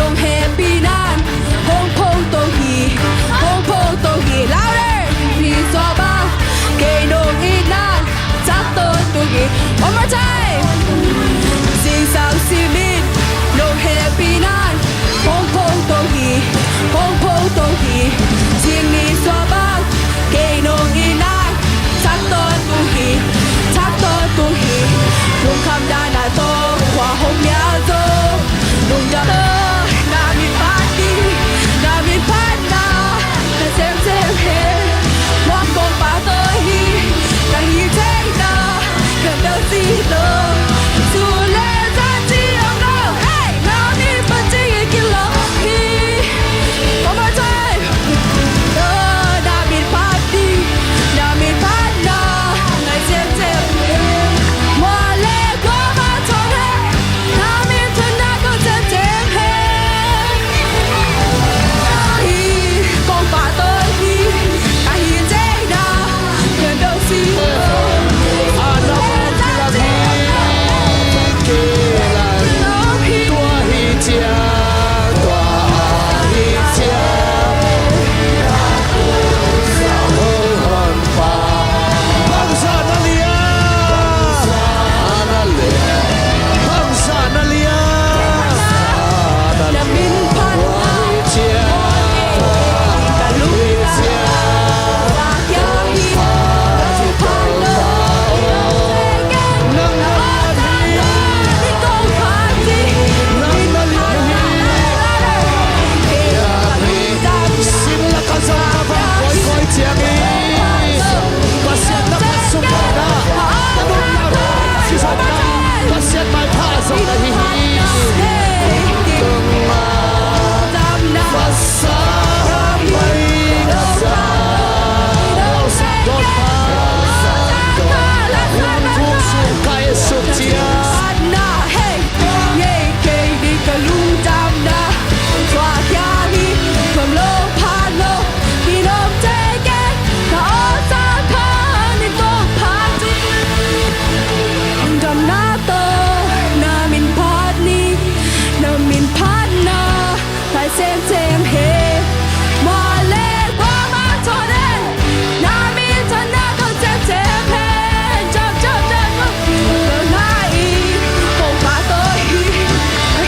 nông happy nan hong phong tô hi louder vì so ba cây nông ít nan chắc tôi tô hi one more time sing sang si min nông happy nan hong phong tô hi riêng mi so ba cây nông ít nan chắc tôi tô hi lung kham đa na tô hoa hồng nhã tô lung đa na mi party na xem he hoa con pa tới hi ta hi thế na cần đâu gì đâu dù lẽ ra chỉ ông đâu hey na mi vẫn chỉ cái lo hi one more time na mi party na ngày xem he hoa lệ qua mà thôi na mi thân na có xem he con pa tới hi ta hi thế na cần đâu gì xem he mà lệ qua mà thôi đấy na mi thân na có xem he chậm lần hai không phải tôi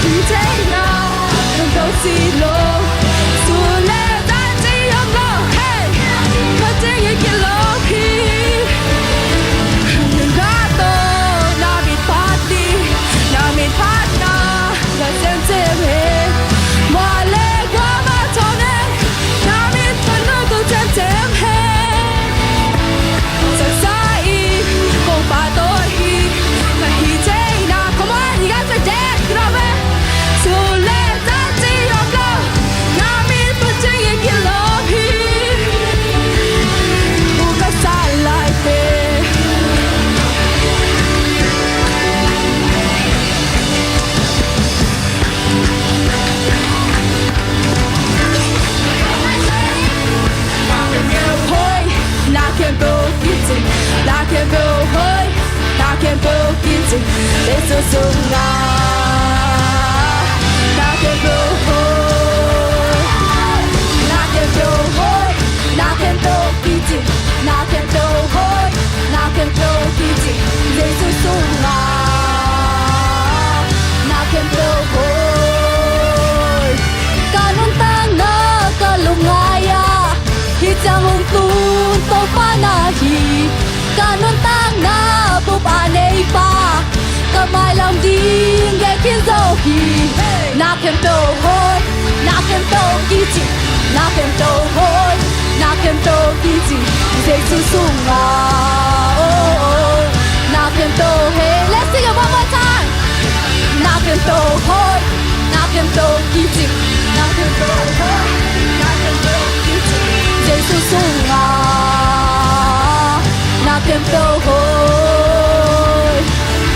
hi thế nào không đâu gì lo dù lẽ ra chỉ ông lo hey có tiếng gì kia lo hi đừng gạt tôi na mi party na mi partner là xem he mà lệ qua mà thôi đấy na mi thân na có xem he sợ sai không phải tôi mà hi thế nào come on you guys are dead get up man so let that see your blow na mi vẫn chỉ cái love hi who got sad like this na can go hoi na can go kitty let's go sung na can go hoi na can go hoi na can go kitty na can go hoi na can go kitty let's go sung na can go hoi kanon tang na kalungaya hi chang ung tun to pa na hi kanon tang na pup anei pa kamai lam ding ge kin zo hi na kem to hoi na kem to kiti na kem to hoi na kem to kiti ze su sung oh na kem to hey let's sing it one more time na kem to hoi na kem to kiti na kem to hoi na kem to kiti ze su sung na kem to hoi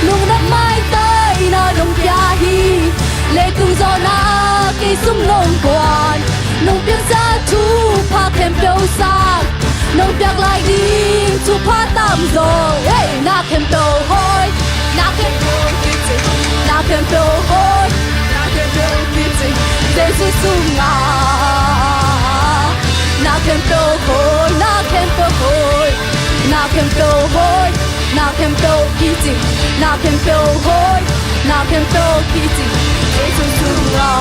nung đất mai tới na nung pia hi lệ tung gió na cây sung nông quan nung piang sa thu pa kem to sang nung piang lại đi thu pa tam rồi hey na kem to hoi na kem to kiti na kem to hoi na kem to kiti Giêsu sunga na kem to hoi na kem to hoi na kem to hoi na kem to kiti na kem to hoi na kem to kiti Giêsu sunga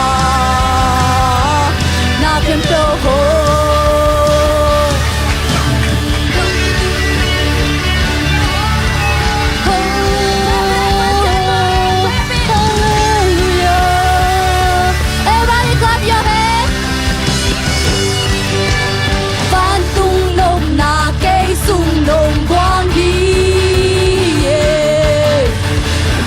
na kem to hoi Everybody clap your hands. Phan tung nông na cây sung nông quang hi.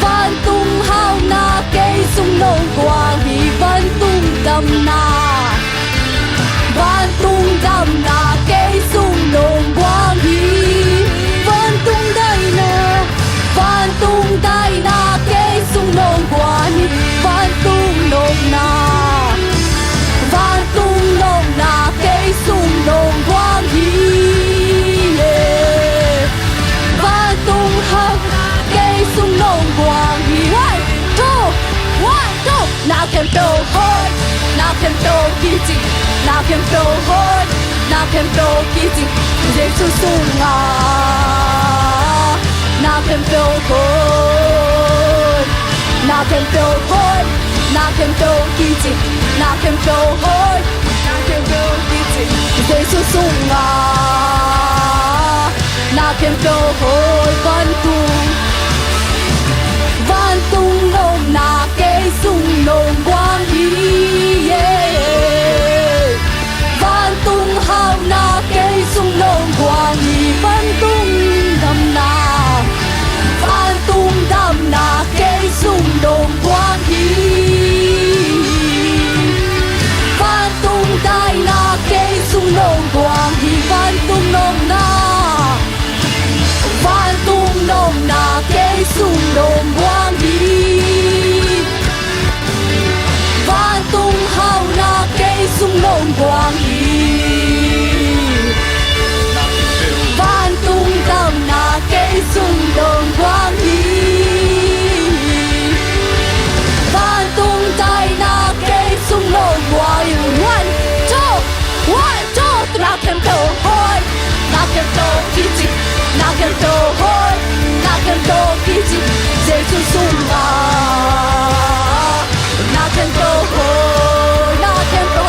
Phan tung hao na cây sung nông quang hi. Phan tung đầm na. Phan tung đầm na cây sung nông quang hi. Phan tung đây na. Phan tung đây na cây sung nông quang hi. Phan tung nông na. Phan tung nông na cây sung nông quang hi. Phan tung hao cây sung nông quang hi. One, two. Now can go hard. Now can go kiti. Now can go hard. Now can go kiti. Giêsu sunga. Now can go hard. Now can go hard. Now can go kiti. Now can go hard. Now can go kiti. Giêsu sunga. Now can go hard. Phan tung nông na cây sung nông quang hi. Phan tung hao na cây sung nông quang hi. Phan tung đầm na. Phan tung đầm na cây sung nông quang hi. Phan tung đai na cây sung nông quang hi. Phan tung nông na. Phan tung nông na cây sung nông quang hi. Phan tung hao na cây sung nông quang hi. Phan tung đầm na cây sung nông quang hi. Phan tung tay na cây sung nông quang hi. One, two. Now can go hard. Now can go kiti. Now can go hard. Now can go kiti. Giêsu sunga. Now can go hard. Now can go.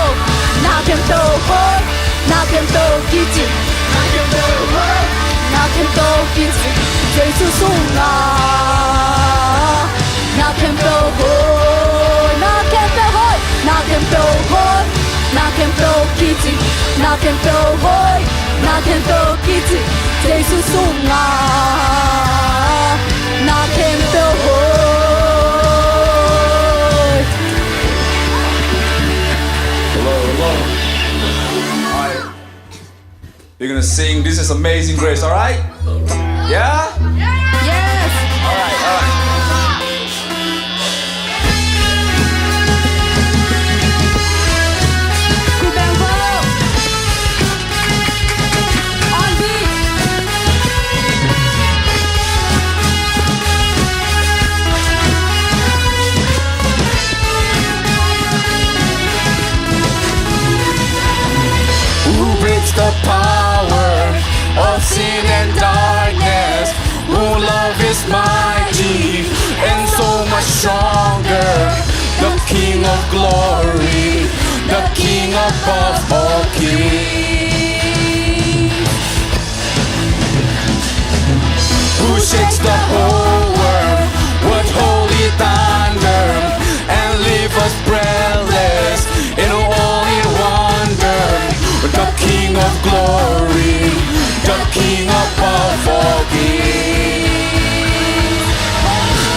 Now can go hard. Now can go kiti. Now can go hard. Now can go kiti. Giêsu sunga. Now can go hard. Now can go hard. Now can go hard. Now can go kiti. Now can go hard. Now can go kiti. Giêsu sunga. Now can go hard. Hello. Alright. We're gonna sing This is Amazing Grace, alright? Yeah? Yes. Alright. Good band vocal. On beat. Who breaks the power of sin and darkness? Who love is mighty and so much stronger? The King of glory, the King above all kings. Who shakes the whole world with holy thunder and leave us breathless in holy wonder? The King of glory, the King above all kings.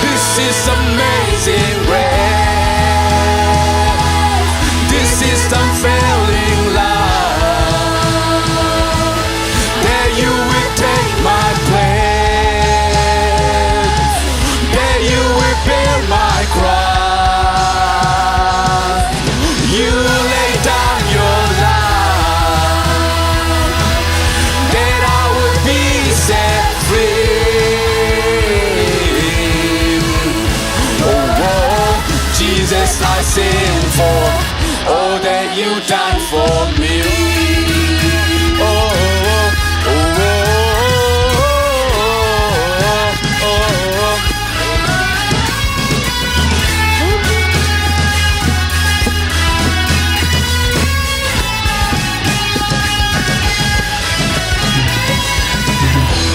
This is amazing grace. This is unfailing love. That you will take my place. That you will bear my cross. You lay down your life. That I would be set free. Oh, Jesus, I sing for. all that you done for me. Oh, oh, oh, oh, oh, oh.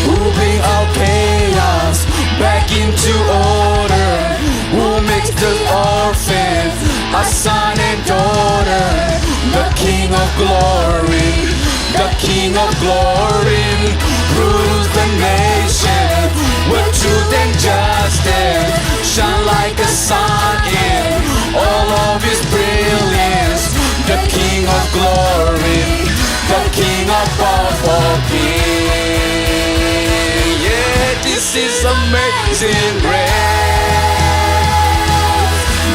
Who bring our chaos back into order? Who makes the orphan a son and daughter? The King of Glory, the King of Glory, rules the nation with truth and justice. Shine like a sun in all of His brilliance. The King of Glory, the King above all kings. Yeah, this is amazing grace.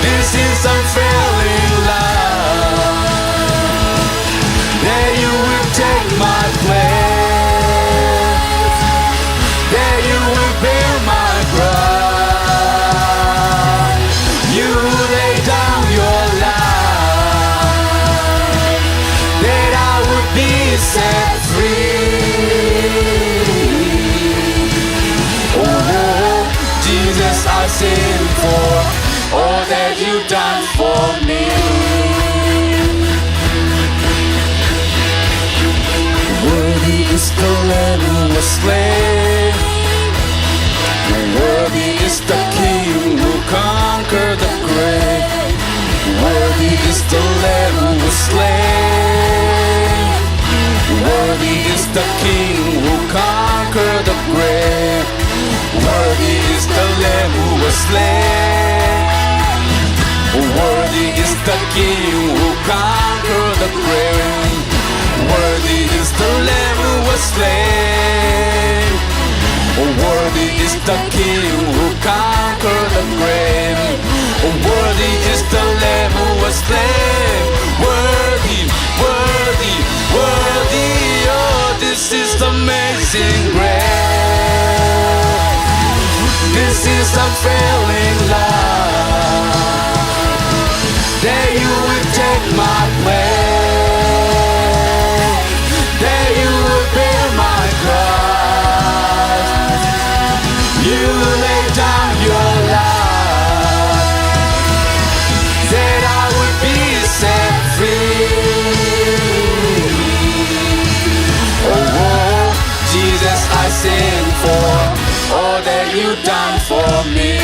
This is unfailing love. That you will take my place. That you will bear my cross. You lay down your life. That I would be set free. Oh, Jesus, I sing for all that you've done for me. Worthy is the Lamb who was slain. Worthy is the King who conquered the grave. Worthy is the Lamb who was slain. Worthy is the King who conquered the grave. Worthy is the Lamb who was slain. Worthy is the King who conquered the grave. Worthy is the Lamb who was slain. Worthy is the King who conquered the grave. Worthy is the Lamb who was slain. Worthy, worthy, worthy. Oh, this is amazing grace. This is unfailing love. That you will take my place. That you will bear my cross. You lay down your life. That I would be set free. Oh, oh, Jesus, I sing for all that you've done for me.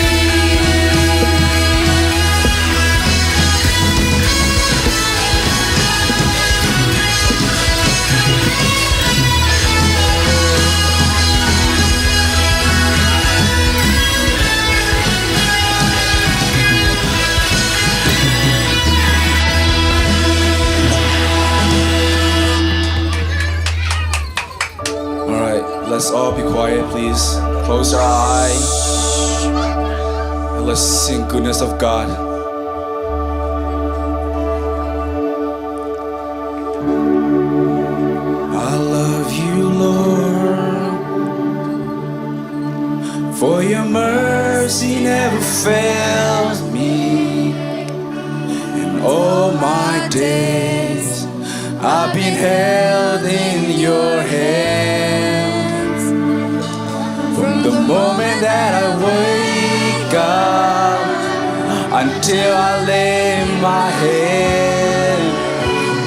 Let's all be quiet, please. Close our eyes and let's sing goodness of God. I love you, Lord, for your mercy never fails me. In all my days, I've been held in your hand. The moment that I wake up until I lay my head,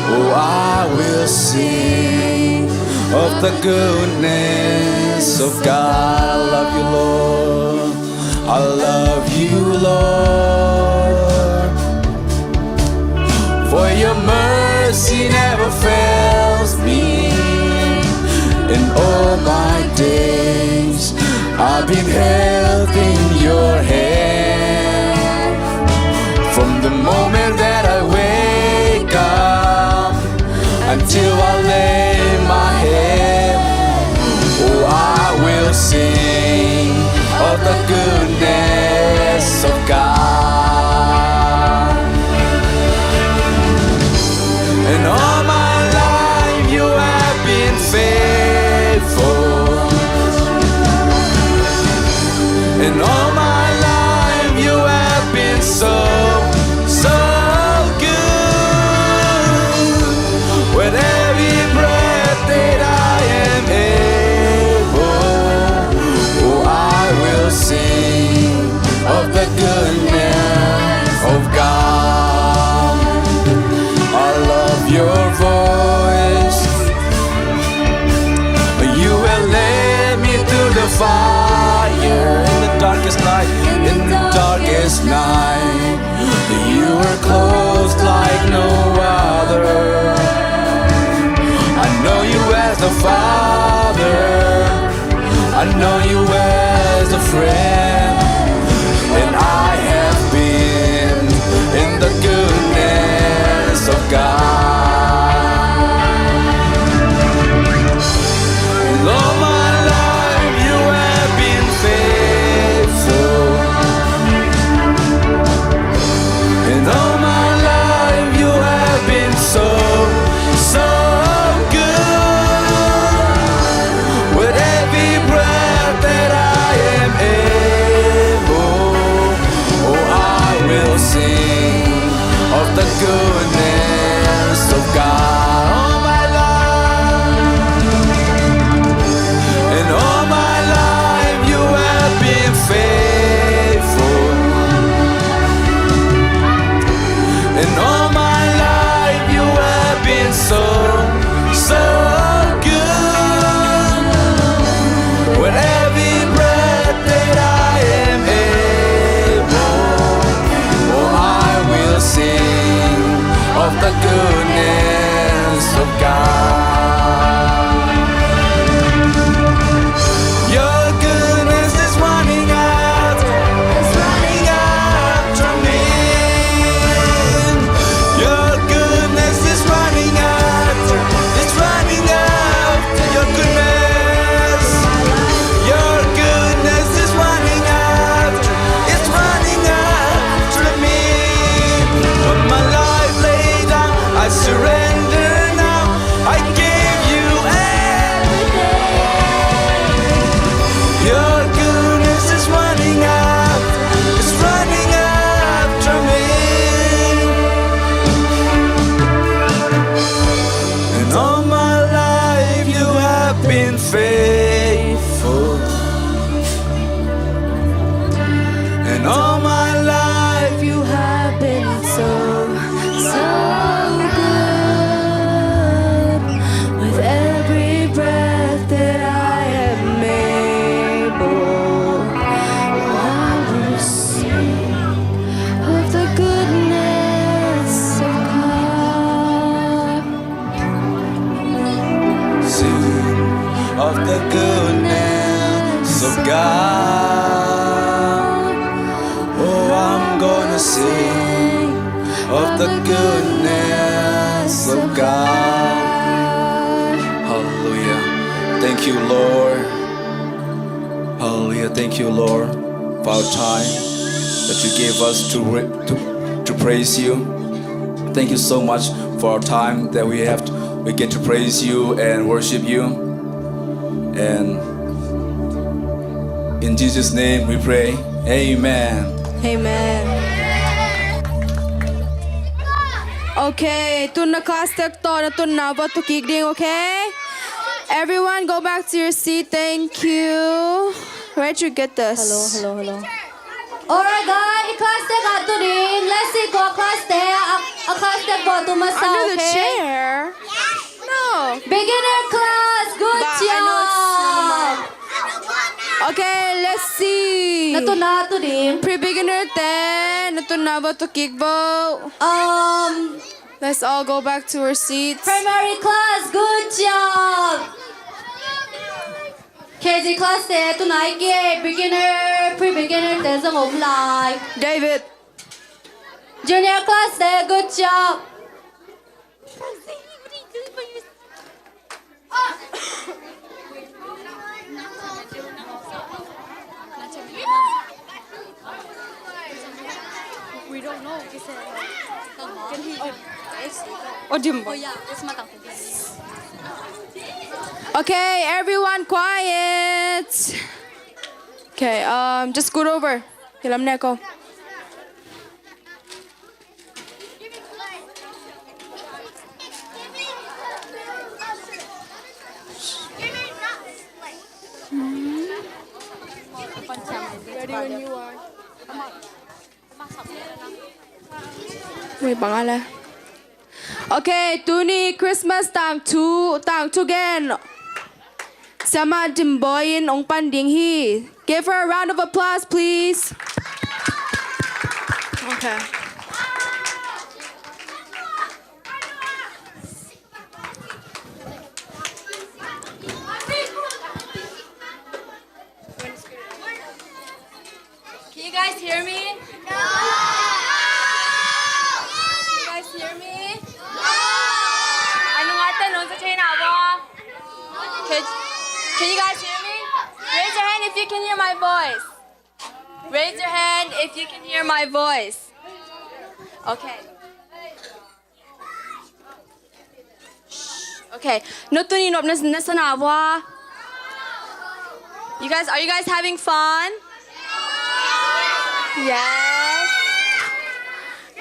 oh, I will sing of the goodness of God. I love you, Lord. I love you, Lord, for your mercy never fails me. In all my days, I've been held in your hand. From the moment that I wake up until I lay my head, oh, I will sing of the goodness of God. And all my life you have been faithful. And all my life you have been so, so good. know you as a friend, and I have been in the goodness of God. And all my life you have been faithful, and all my life you have been so good. With every breath that I am able, oh, I will sing of the goodness of God. All my life, and all my life you have been faithful, and all my life you have been so good. With every breath that I am able, oh, I will sing of the goodness of God. Your goodness is running after me. Your goodness is running after your goodness. Your goodness is running after me. When my life laid down, I surrender now. I give you everything. Your goodness is running after me. And all my life you have been faithful, and all my life you have been so good. With every breath that I am able, I will sing of the goodness of God. sing of the goodness of God. Oh, I'm gonna sing of the goodness of God. Hallelujah. Thank you, Lord. Hallelujah. Thank you, Lord, for our time that you gave us to praise you. Thank you so much for our time that we get to praise you and worship you. And in Jesus' name we pray. Amen. Amen. Okay, tuna kastek to na tuna ba to kigding, okay? Everyone go back to your seat. Thank you. Where'd you get this? Hello. Alright guys, i-class take ato din. Let's see ko a-class take. A-class take ko to masa, Under the okay? chair? No. Beginner class, good Ba- job! Okay, let's see. Nato na ato din. Pre-beginner 10. Nato na ba to kickball? Let's all go back to our seats. Primary class, good job! KG class take, tonight ke beginner, pre-beginner take sa home life. David. Junior class take, good job! We don't know. Okay, everyone quiet. Okay, just scoot over. Hilam na ako. Ready when you are. May pangalan. Okay, tuni Christmas tang tu gen. Sama dimboyin ong panding hi. Give her a round of applause, please. Okay. if you can hear my voice. Okay. Okay. Notuni nop nasanawa. Are you guys having fun? Yes.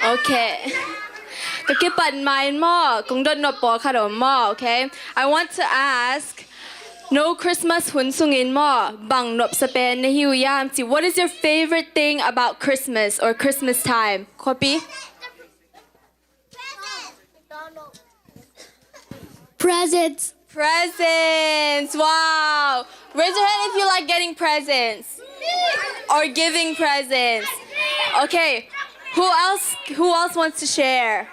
Okay. Okay. I want to ask, no Christmas hun sungin mo bang nop sa pen na hiu yam ti. What is your favorite thing about Christmas or Christmas time? Copy? Presents. Presents. Wow. Raise your hand if you like getting presents or giving presents. Okay. Who else wants to share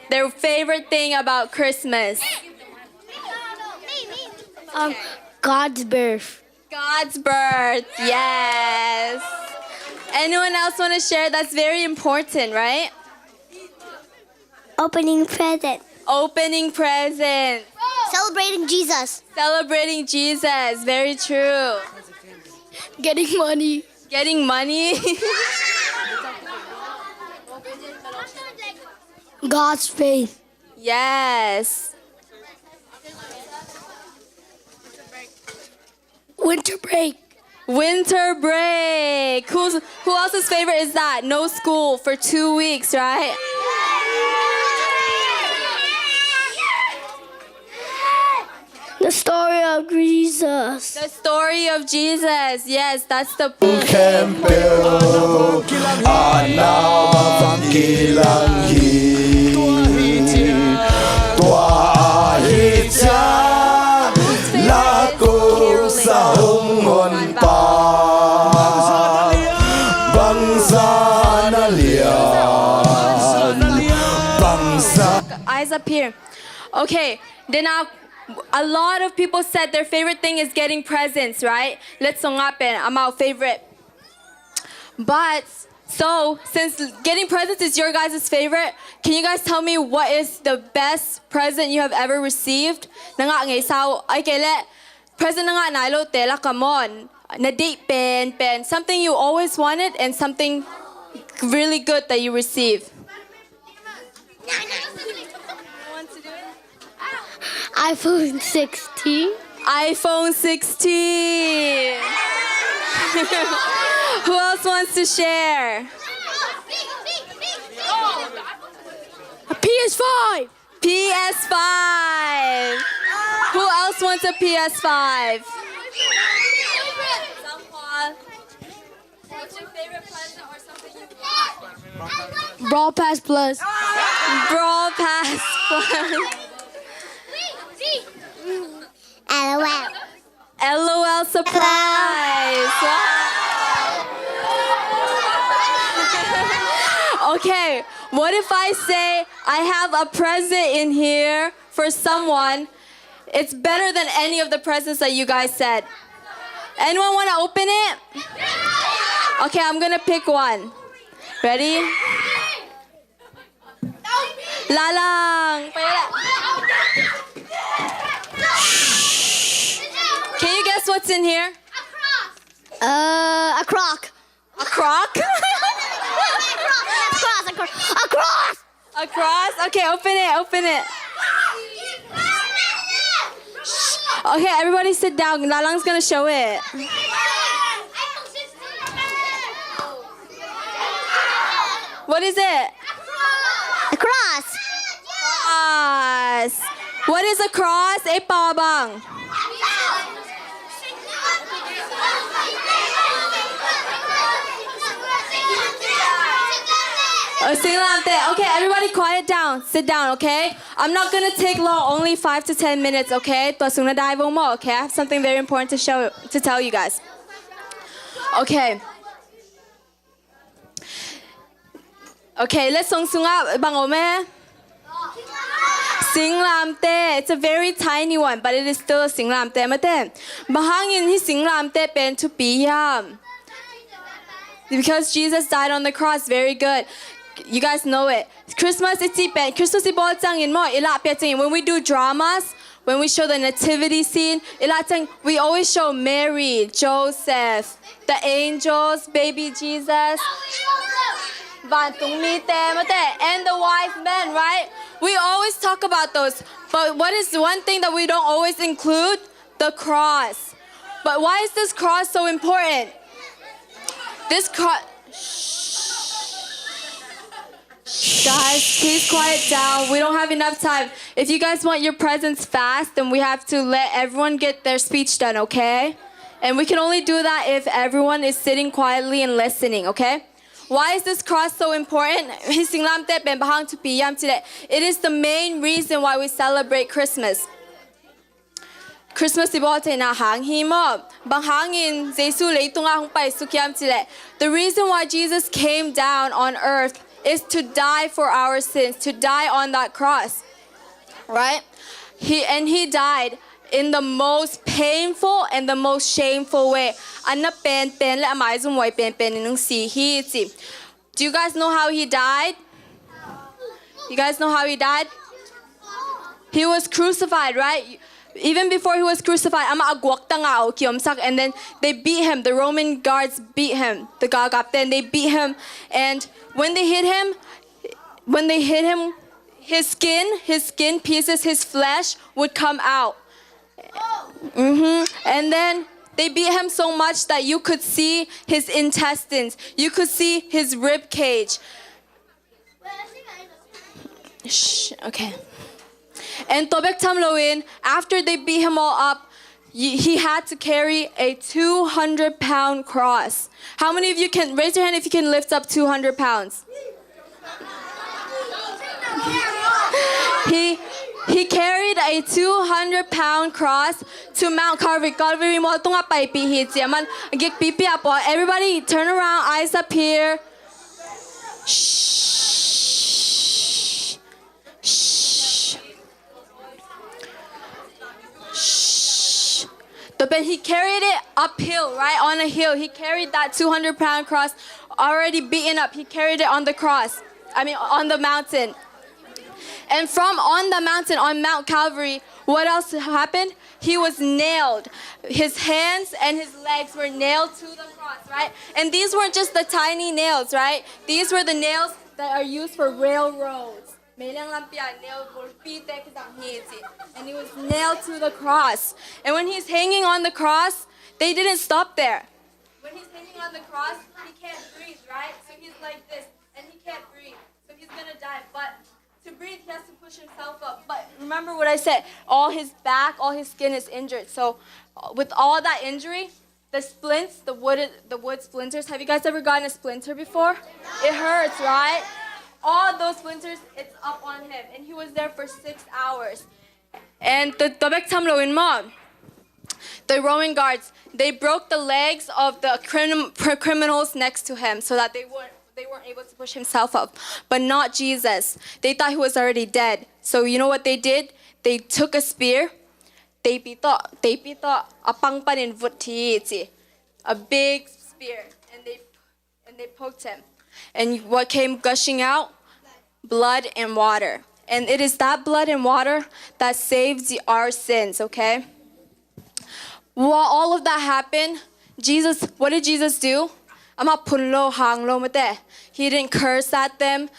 their favorite thing about Christmas? God's birth. God's birth. Yes. Anyone else want to share? That's very important, right? Opening present. Opening presents. Celebrating Jesus. Celebrating Jesus. Very true. Getting money. Getting money. God's faith. Yes. Winter break. Winter break. Who else's favorite is that? No school for 2 weeks, right? The story of Jesus. The story of Jesus. Yes, that's the Campbell Anam kilang hi Tua hitya Lako sa humon pa Bangsa na liyan Bangsa eyes up here. Okay, then now a lot of people said their favorite thing is getting presents, right? Let's song up and I'm our favorite. But so since getting presents is your guys' favorite, can you guys tell me what is the best present you have ever received? Nga ngay sao ay kele present nga na lo te la kamon na date pen something you always wanted and something really good that you received. iPhone 16. iPhone 16. Who else wants to share? A PS5. PS5. Who else wants a PS5? Someone. What's your favorite present or something you want? Brawl Pass Plus. Brawl Pass Plus. LOL. LOL surprise. Wow. Okay, what if I say I have a present in here for someone? It's better than any of the presents that you guys said. Anyone want to open it? Okay, I'm gonna pick one. Ready? Lalang. Can you guess what's in here? A crock. A crock? A cross. A cross? Okay, open it. Okay, everybody sit down. Lalang's gonna show it. What is it? A cross. Cross. What is a cross? Eh, pa bang? Okay, everybody quiet down. Sit down, okay? I'm not gonna take long, only 5 to 10 minutes, okay? Okay? I have something very important to tell you guys. Okay. Okay, let's sing bang ome. Sing lam te. It's a very tiny one, but it is still a sing lam te. Mate. Bahangin hi sing lam te pen to piyam. Because Jesus died on the cross, very good. You guys know it. Christmas it's pen. Christmas when we do dramas, when we show the nativity scene, we always show Mary, Joseph, the angels, baby Jesus, and the wise men, right? We always talk about those. But what is one thing that we don't always include? The cross. But why is this cross so important? This cross... Guys, please quiet down. We don't have enough time. If you guys want your presents fast, then we have to let everyone get their speech done, okay? And we can only do that if everyone is sitting quietly and listening, okay? Why is this cross so important? It is the main reason why we celebrate Christmas. Christmas the reason why Jesus came down on earth is to die for our sins, to die on that cross, right? He died in the most painful and the most shameful way. Do you guys know how he died? You guys know how he died? He was crucified, right? Even before he was crucified, and then they beat him. The Roman guards beat him. Then they beat him, and when they hit him, his skin pieces, his flesh would come out. And then they beat him so much that you could see his intestines. You could see his rib cage. Shh, okay. And Tobek Tamloin, after they beat him all up, he had to carry a 200-pound cross. How many of you can raise your hand if you can lift up 200 pounds? He carried a 200-pound cross to Mount Calvary. Everybody turn around, eyes up here. Shh. Shh. Shh. But he carried it uphill, right? On a hill. He carried that 200-pound cross already beaten up. He carried it on the cross. On the mountain. And from on the mountain, on Mount Calvary, what else happened? He was nailed. His hands and his legs were nailed to the cross, right? And these weren't just the tiny nails, right? These were the nails that are used for railroads. And he was nailed to the cross. And when he's hanging on the cross, they didn't stop there. When he's hanging on the cross, he can't breathe, right? So he's like this, and he can't breathe. So he's gonna die, but to breathe, he has to push himself up. But remember what I said, all his back, all his skin is injured. So with all that injury, the splints, the wood splinters, have you guys ever gotten a splinter before? It hurts, right? All those splinters, it's up on him. And he was there for 6 hours. And the Roman guards, they broke the legs of the criminals next to him so that they weren't able to push himself up, but not Jesus. They thought he was already dead. So you know what they did? They took a spear. A big spear, and they poked him. And what came gushing out? Blood and water. And it is that blood and water that saves our sins, okay? While all of that happened, what did Jesus do? He didn't curse at them.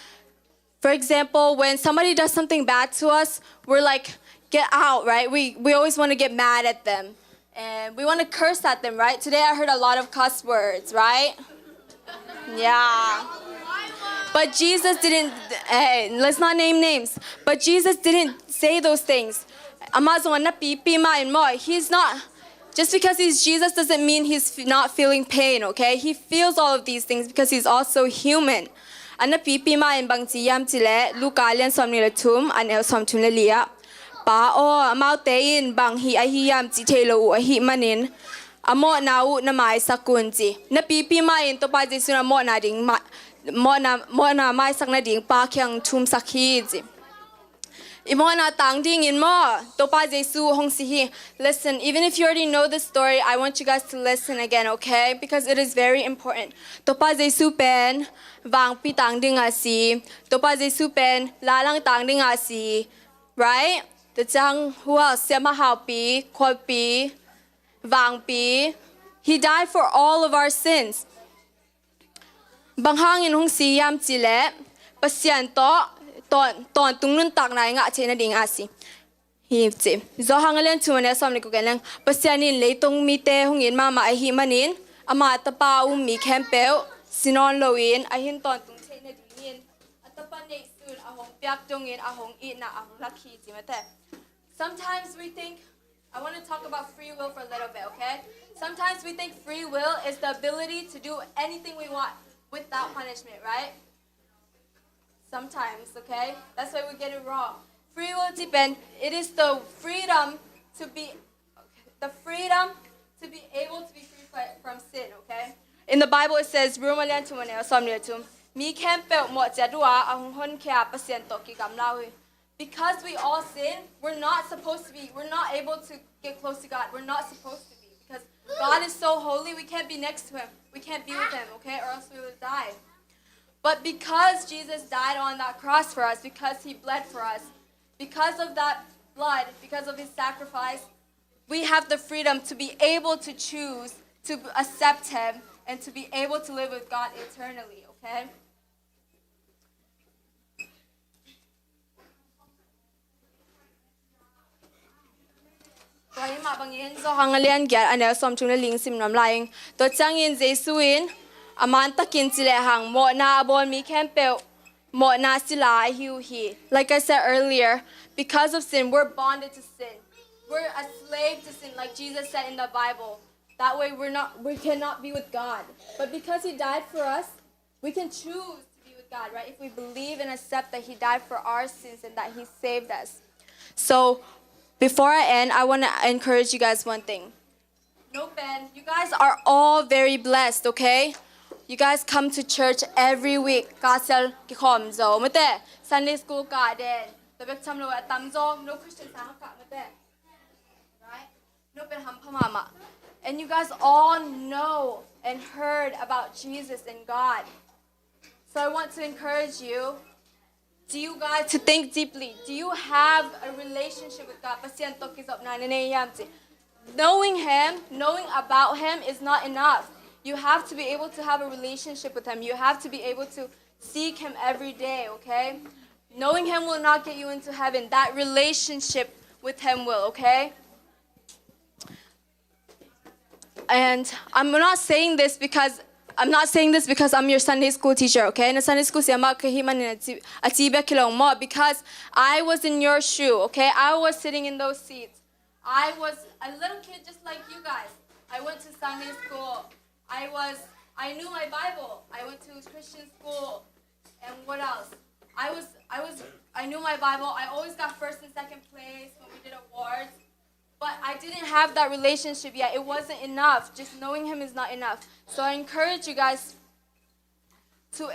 For example, when somebody does something bad to us, we're like, get out, right? We always want to get mad at them. And we want to curse at them, right? Today I heard a lot of cuss words, right? Yeah. But Jesus didn't, let's not name names. But Jesus didn't say those things. He's not... Just because he's Jesus doesn't mean he's not feeling pain, okay? He feels all of these things because he's also human. Anna pipi ma in bang yam chile lukalian som ni latum an el som tum lia pa o mau te in bang hi a hi yam chi thelo u a hi manin amo na u na mai sakunji na pipi ma in to pa jesu na mo na ding mo na mai sak na ding pa kyang tum sakhi ji. Listen, even if you already know the story, I want you guys to listen again, okay? Because it is very important. Topa Jesu pen vang pitang ding asi. Topa Jesu pen lalang tang ding asi. Right? The Jang Hua Sema Pi, Kwa Pi, Vang Pi. He died for all of our sins. Bang hangin hong siyam chile, pasyan ton tung nun tak na nga chena ding asi. Hi chi. Zo hangalen chumane som ni ko kelang pasyanin leitong mite hong in mama ai hi manin ama tapa mi campel sinon loin ahin ton tung chena ding atapa nei sun ahong piak jongin ahong ina ahong lakhi chi mate. Sometimes we think, I want to talk about free will for a little bit, okay? Sometimes we think free will is the ability to do anything we want without punishment, right? Sometimes, okay? That's why we get it wrong. Free will depend. It is the freedom to be able to be free from sin, okay? In the Bible it says, because we all sin, we're not able to get close to God. We're not supposed to be. Because God is so holy, we can't be next to him. We can't be with him, okay? Or else we would die. But because Jesus died on that cross for us, because he bled for us, because of that blood, because of his sacrifice, we have the freedom to be able to choose to accept him and to be able to live with God eternally, okay? Toy ma bangin so hangalian gyat anel som chung na ling sim nam laing to changin jesuin aman takin chile hang mo na abon mi campel mo na sila hiu hi. Like I said earlier, because of sin we're bonded to sin. We're a slave to sin, like Jesus said in the Bible. That way we cannot be with God. But because he died for us, we can choose to be with God, right? If we believe and accept that he died for our sins and that he saved us. So before I end, I want to encourage you guys one thing. No, Ben, you guys are all very blessed, okay? You guys come to church every week. Kasel kikom zo, mate. Sunday school garden. Tabek chamlo atamzo. No Christian sangka mate. Right? No Ben hampamama. And you guys all know and heard about Jesus and God. So I want to encourage you. Do you guys to think deeply? Do you have a relationship with God? Knowing him, knowing about him is not enough. You have to be able to have a relationship with him. You have to be able to seek him every day, okay? Knowing him will not get you into heaven. That relationship with him will, okay? And I'm not saying this because I'm your Sunday school teacher, okay? In Sunday school, because I was in your shoe, okay? I was sitting in those seats. I was a little kid just like you guys. I went to Sunday school. I knew my Bible. I went to Christian school. And what else? I knew my Bible. I always got first and second place when we did awards. But I didn't have that relationship yet. It wasn't enough. Just knowing him is not enough. So I encourage you guys to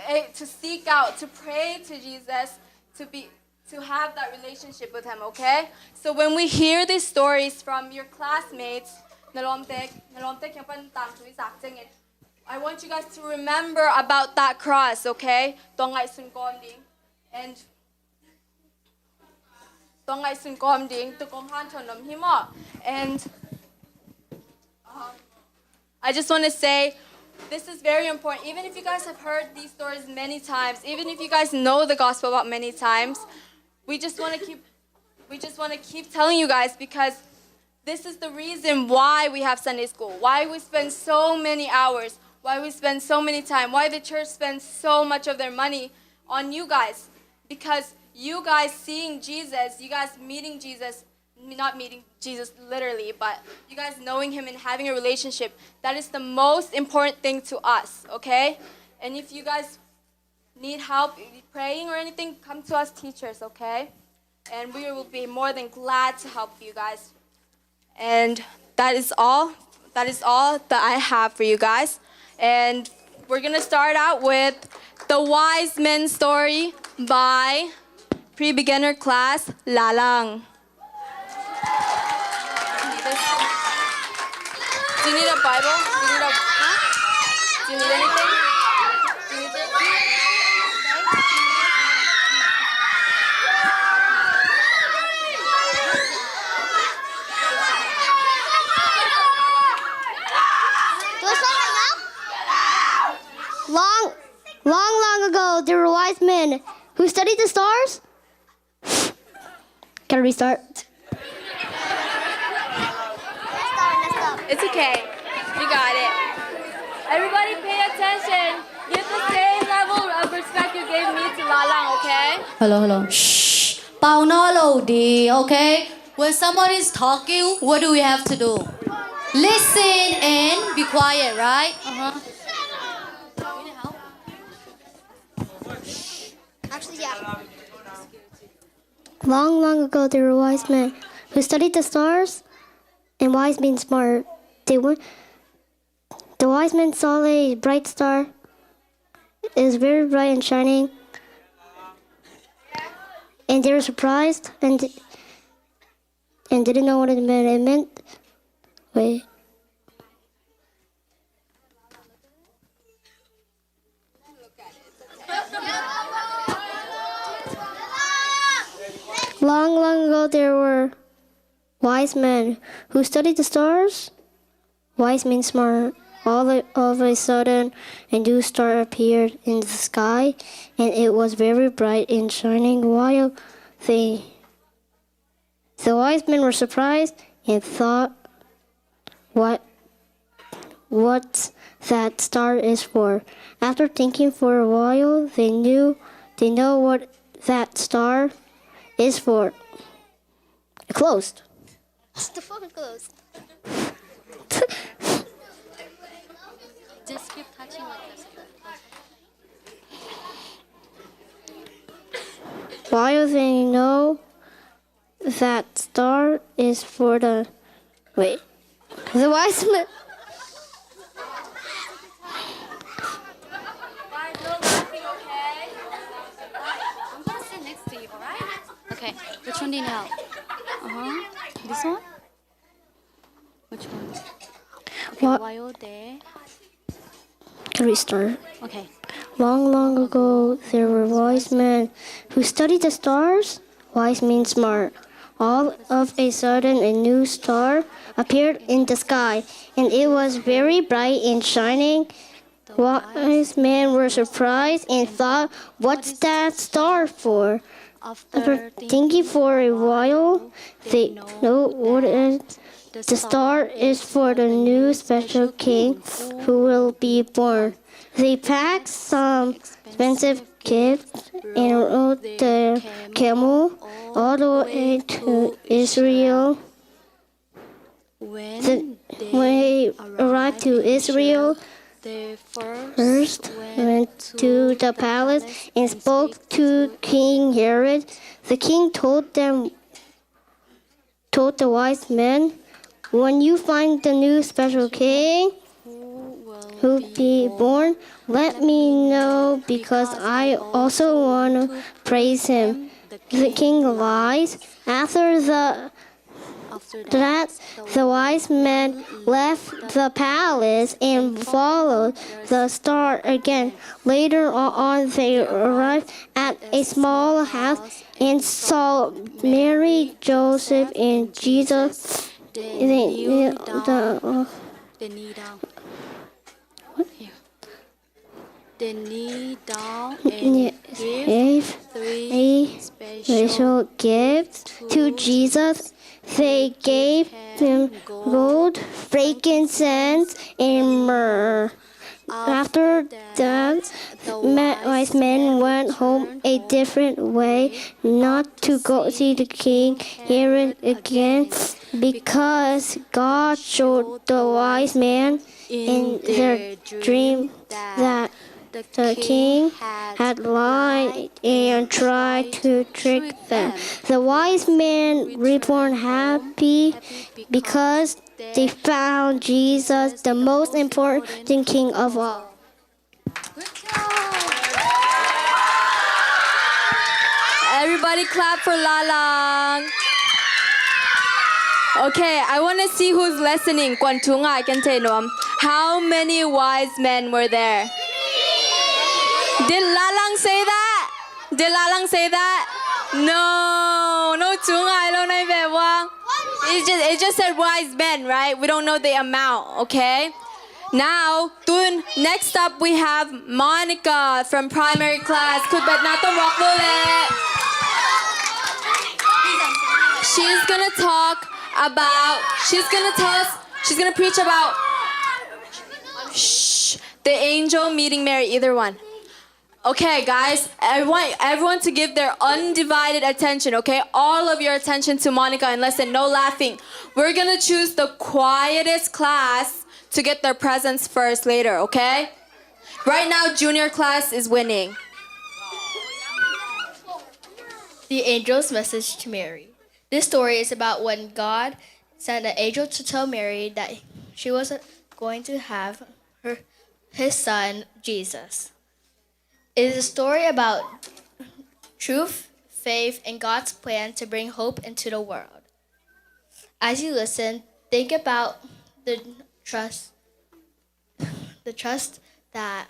seek out, to pray to Jesus, to have that relationship with him, okay? So when we hear these stories from your classmates, I want you guys to remember about that cross, okay? And and I just want to say this is very important. Even if you guys have heard these stories many times, even if you guys know the gospel about many times, we just want to keep telling you guys, because this is the reason why we have Sunday school, why we spend so many hours, why we spend so many time, why the church spends so much of their money on you guys. Because you guys seeing Jesus, you guys meeting Jesus, not meeting Jesus literally, but you guys knowing him and having a relationship, that is the most important thing to us, okay? And if you guys need help praying or anything, come to us teachers, okay? And we will be more than glad to help you guys. And that is all that I have for you guys. And we're going to start out with the wise men story by pre-beginner class Lalang. Do you need a Bible? Do you need anything? Do you need it? men who studied the stars. Gotta restart. It's okay. You got it. Everybody pay attention. Give the same level of respect you gave me to Lalang, okay? Hello. Shh. เป่าหน้าโลดี okay? When someone is talking, what do we have to do? Listen and be quiet, right? Actually, yeah. Long ago, there were wise men who studied the stars, and wise means smart. The wise men saw a bright star. It was very bright and shining, and they were surprised and didn't know what it meant. It meant, wait. Long ago, there were wise men who studied the stars. Wise means smart. All of a sudden, a new star appeared in the sky, and it was very bright and shining. While the wise men were surprised and thought, "What that star is for?" After thinking for a while, they know what that star is for. It closed. The phone closed. Just keep touching like this. While they know that star is for the wise men. Guys, no laughing, okay? I'm gonna sit next to you, alright? Okay, which one do you know? This one? Which one? Okay, What? while there. Restart. Okay. Long ago, there were wise men who studied the stars. Wise means smart. All of a sudden, a new star appeared in the sky, and it was very bright and shining. Wise men were surprised and thought, "What's that star for?" After thinking for a while, they know what the star is for the new special king who will be born. They packed some expensive gifts and rode the camel all the way to Israel. When they arrived to Israel, They first went to the palace and spoke to King Herod. The king told the wise men, "When you find the new special king who will be born, let me know because I also want to praise him." The king lies. After that, the wise men left the palace and followed the star again. Later on, they arrived at a small house and saw Mary, Joseph, and Jesus. They kneel down. They kneel down and give three special gifts to Jesus. They gave him gold, frankincense, and myrrh. After that, wise men went home a different way, not to go see the king Herod again, because God showed the wise men in their dream that the king had lied and tried to trick them. The wise men reborn happy because they found Jesus, the most important king of all. Everybody clap for Lalang. Okay, I want to see who's listening. Kwantunga, I can tell you. How many wise men were there? Did Lalang say that? Did Lalang say that? No chunga, I don't know if it just said wise men, right? We don't know the amount, okay? Now, Tun, next up we have Monica from primary class. Could bet nato rock bullet. She's gonna talk about, she's gonna preach about, the angel meeting Mary, either one. Okay, guys, I want everyone to give their undivided attention, okay? All of your attention to Monica, and listen, no laughing. We're gonna choose the quietest class to get their presents first later, okay? Right now, junior class is winning. The angel's message to Mary. This story is about when God sent an angel to tell Mary that she was going to have his son, Jesus. It is a story about truth, faith, and God's plan to bring hope into the world. As you listen, think about the trust that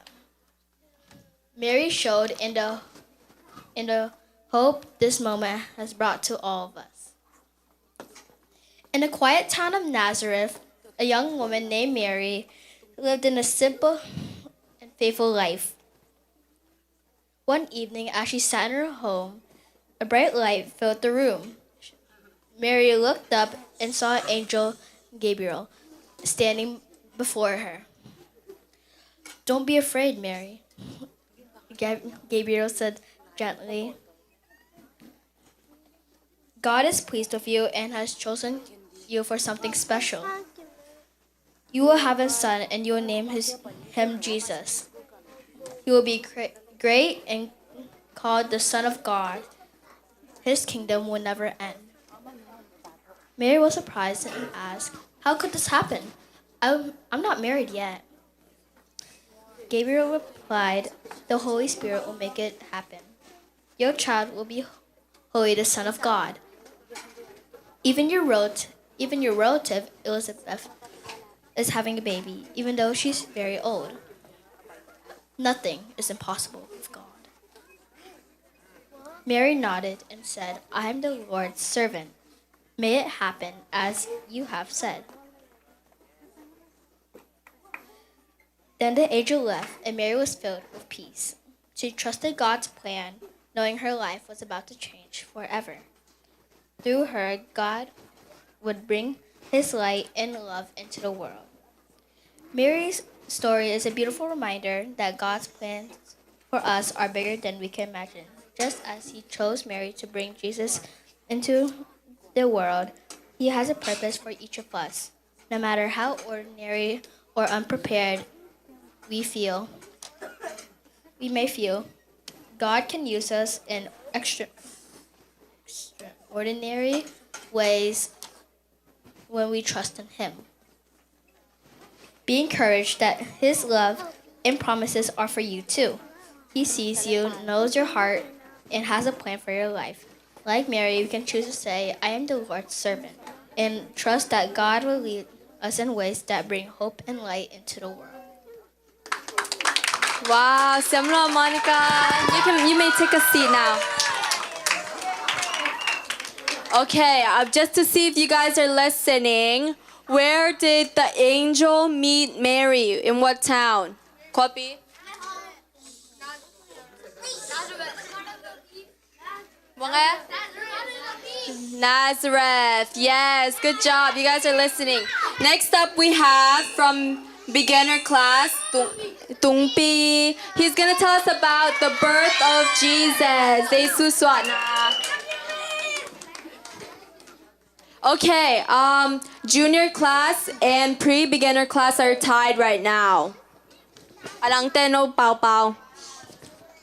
Mary showed in the hope this moment has brought to all of us. In the quiet town of Nazareth, a young woman named Mary lived in a simple and faithful life. One evening, as she sat in her home, a bright light filled the room. Mary looked up and saw Angel Gabriel standing before her. "Don't be afraid, Mary," Gabriel said gently. "God is pleased with you and has chosen you for something special. You will have a son, and you will name him Jesus. He will be great and called the Son of God. His kingdom will never end." Mary was surprised and asked, "How could this happen? I'm not married yet." Gabriel replied, "The Holy Spirit will make it happen. Your child will be holy, the Son of God. Even your relative Elizabeth is having a baby, even though she's very old. Nothing is impossible with God." Mary nodded and said, "I am the Lord's servant. May it happen as you have said." Then the angel left, and Mary was filled with peace. She trusted God's plan, knowing her life was about to change forever. Through her, God would bring his light and love into the world. Mary's story is a beautiful reminder that God's plans for us are bigger than we can imagine. Just as he chose Mary to bring Jesus into the world, he has a purpose for each of us. No matter how ordinary or unprepared we may feel, God can use us in extraordinary ways when we trust in him. Be encouraged that his love and promises are for you too. He sees you, knows your heart, and has a plan for your life. Like Mary, you can choose to say, "I am the Lord's servant," and trust that God will lead us in ways that bring hope and light into the world. Wow, Semla, Monica. You may take a seat now. Okay, just to see if you guys are listening, where did the angel meet Mary? In what town? Copy? Nazareth. Yes, good job. You guys are listening. Next up, we have from beginner class, Tungpi. He's gonna tell us about the birth of Jesus. Okay, junior class and pre-beginner class are tied right now. Alangte no pao pao.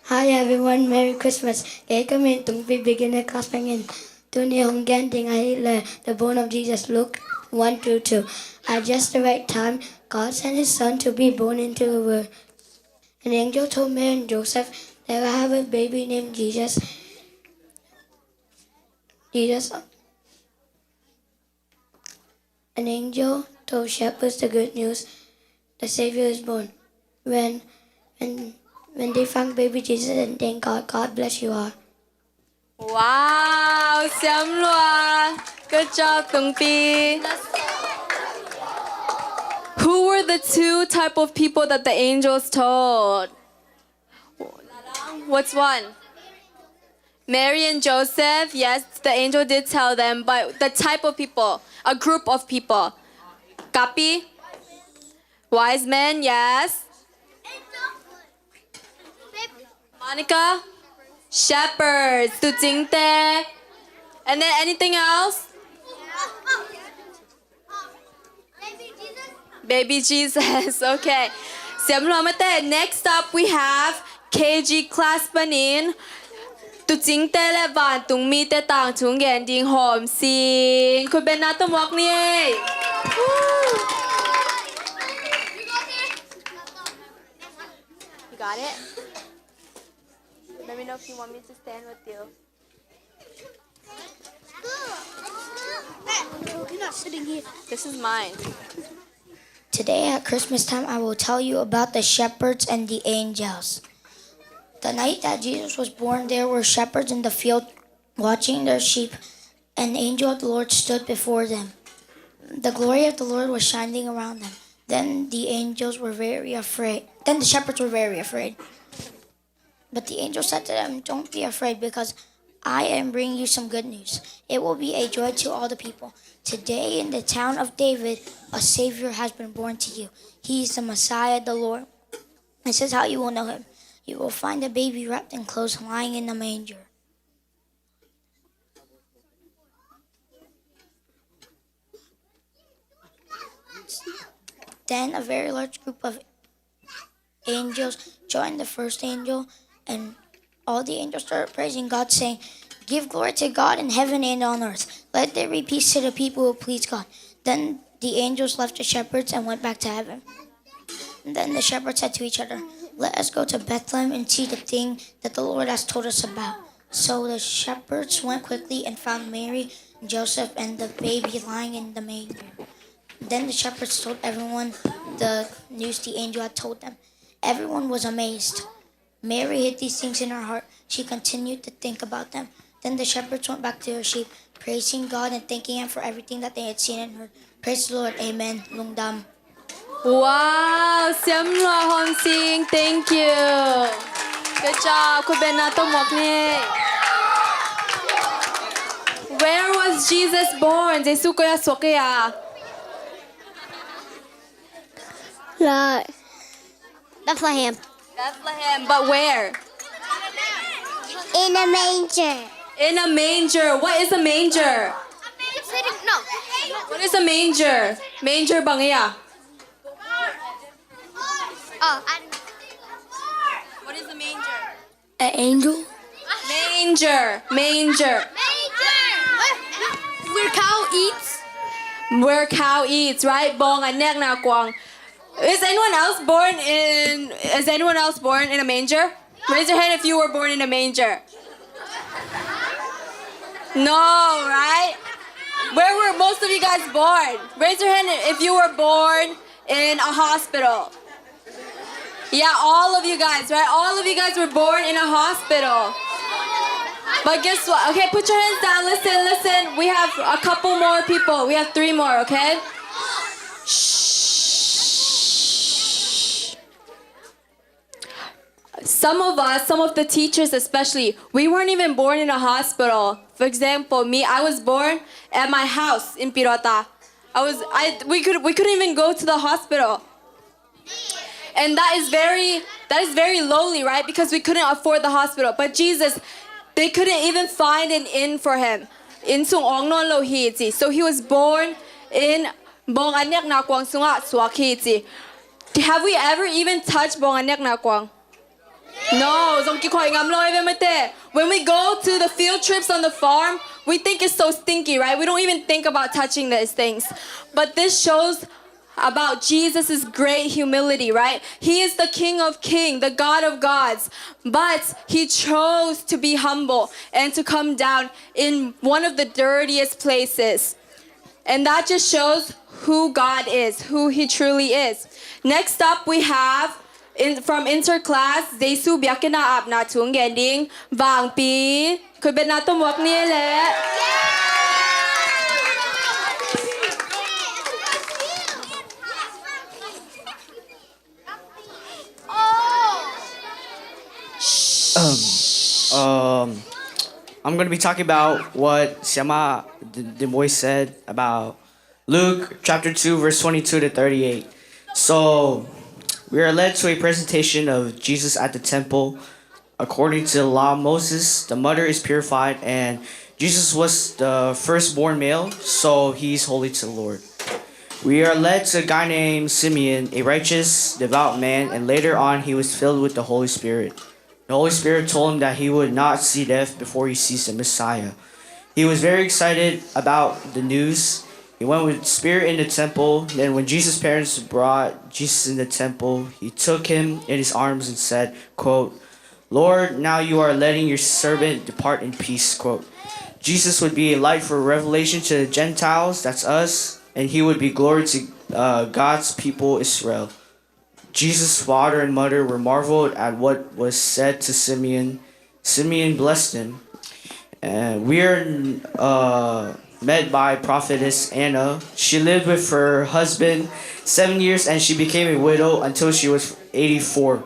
Hi everyone, Merry Christmas. Kami itong beginner class pangin. Tuni honggan ting ay the bone of Jesus, Luke 1-2. At just the right time, God sent his son to be born into the world. An angel told Mary and Joseph they will have a baby named Jesus. An angel told shepherds the good news, the Savior is born. When they found baby Jesus and thank God, God bless you all. Wow, Siamlua. Good job, Tungpi. Who were the the two type of people that the angels told? What's one? Mary and Joseph. Yes, the angel did tell them, but the type of people, a group of people. Copy? Wise men, yes. Monica? Shepherds. Tu chính tế. And then anything else? Baby Jesus. Okay. Next up we have KG class Panin. Tu chính tế lệ vạn tung mi tế tàng chung ghen ding hòm xin.คุณเป็นนัตมอกนี่ You got it? Let me know if you want me to stand with you. You're not sitting here. This is mine. Today at Christmas time, I will tell you about the shepherds and the angels. The night that Jesus was born, there were shepherds in the field watching their sheep. An angel of the Lord stood before them. The glory of the Lord was shining around them. Then the shepherds were very afraid. But the angel said to them, "Don't be afraid, because I am bringing you some good news. It will be a joy to all the people. Today in the town of David, a Savior has been born to you. He is the Messiah, the Lord. This is how you will know him. You will find a baby wrapped in clothes lying in a manger." Then a very large group of angels joined the first angel, and all the angels started praising God, saying, "Give glory to God in heaven and on earth. Let there be peace to the people who please God." Then the angels left the shepherds and went back to heaven. And then the shepherds said to each other, "Let us go to Bethlehem and see the thing that the Lord has told us about." So the shepherds went quickly and found Mary and Joseph and the baby lying in the manger. Then the shepherds told everyone the news the angel had told them. Everyone was amazed. Mary hid these things in her heart. She continued to think about them. Then the shepherds went back to their sheep, praising God and thanking Him for everything that they had seen and heard. Praise the Lord. Amen. Lungdam. Wow, Siam Lua Hong Sing, thank you. Good job,คุณเป็นนัตมอกนี่ Where was Jesus born? เยซูก็ยาสวกยา Bethlehem. Bethlehem, but where? In a manger. In a manger. What is a manger? No. What is a manger? Manger bangaya. Oh, What is a manger? An angel? Manger. Manger. where cow eats. Where cow eats, right? Bong anek na kwang. Is anyone else born in a manger? Raise your hand if you were born in a manger. No, right? Where were most of you guys born? Raise your hand if you were born in a hospital. Yeah, all of you guys, right? All of you guys were born in a hospital. But guess what? Okay, put your hands down. Listen. We have a couple more people. We have 3 more, okay? Shh. Some of the teachers especially, we weren't even born in a hospital. For example, me, I was born at my house in Pirota. We couldn't even go to the hospital. And that is very lowly, right? Because we couldn't afford the hospital. But Jesus, they couldn't even find an inn for him. In Sung Ong Non Lo Hi Ji. So he was born in Bong Anek Na Kwang Sunga Swak Hi Ji. Have we ever even touched Bong Anek Na Kwang? No, when we go to the field trips on the farm, we think it's so stinky, right? We don't even think about touching these things. But this shows about Jesus' great humility, right? He is the King of Kings, the God of gods, but he chose to be humble and to come down in one of the dirtiest places. And that just shows who God is, who he truly is. Next up, we have from interclass, Jesu biakina ap na chung gending vang pi. Could be not to walk near it. I'm going to be talking about what Siama Demoy said about Luke chapter 2, verse 22 to 38. So, we are led to a presentation of Jesus at the temple. According to the law of Moses, the mother is purified, and Jesus was the firstborn male, so he's holy to the Lord. We are led to a guy named Simeon, a righteous, devout man, and later on he was filled with the Holy Spirit. The Holy Spirit told him that he would not see death before he sees the Messiah. He was very excited about the news. He went with spirit in the temple. Then when Jesus' parents brought Jesus in the temple, he took him in his arms and said, quote, Lord, now you are letting your servant depart in peace, quote. Jesus would be a light for revelation to the Gentiles, that's us, and he would be glory to God's people, Israel. Jesus' father and mother were marveled at what was said to Simeon. Simeon blessed him. And we are met by prophetess Anna. She lived with her husband 7 years and she became a widow until she was 84.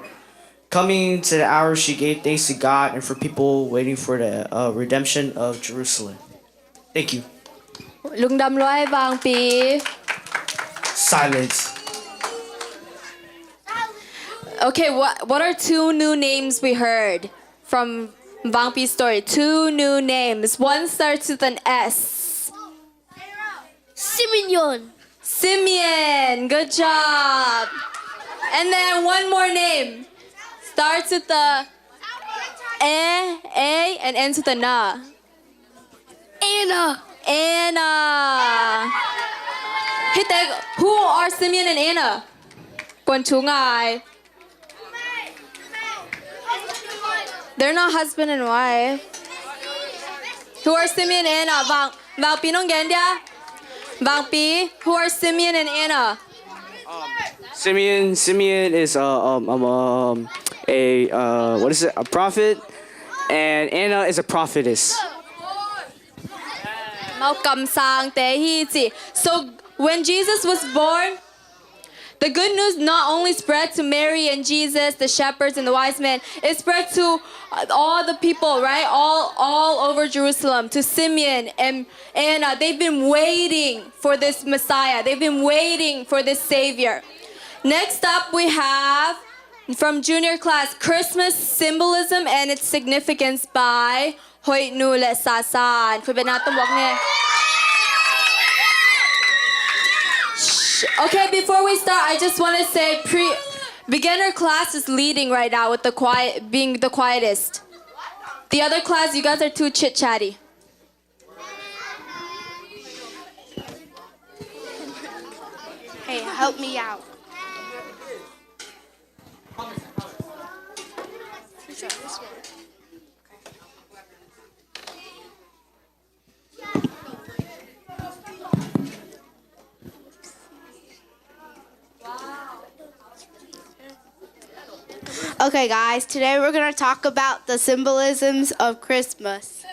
Coming to the hour, she gave thanks to God and for people waiting for the redemption of Jerusalem. Thank you. ลุงดำร้อยบางปี Silence. Okay, what are two new names we heard from Bang Pi's story? Two new names. One starts with an S. Simeon. Simeon. Good job. And then one more name. Starts with the A, and ends with a Na. Anna. Anna. Hitek, who are Simeon and Anna? Quần chú ngài. They're not husband and wife. Who are Simeon and Anna? Vang Pi nong gen dia? Vang Pi, who are Simeon and Anna? Simeon is what is it? A prophet, and Anna is a prophetess. Mau kam sang te hi chi. So when Jesus was born, the good news not only spread to Mary and Jesus, the shepherds and the wise men, it spread to all the people, right? All over Jerusalem, to Simeon and Anna. They've been waiting for this Messiah. They've been waiting for this Savior. Next up, we have from junior class, Christmas symbolism and its significance by Hoi Nu Le Sa San.คุณเป็นนักตำรวจเนี่ย Okay, before we start, I just want to say beginner class is leading right now with being the quietest. The other class, you guys are too chit-chatty. Hey, help me out. Okay, guys, today we're going to talk about the symbolisms of Christmas.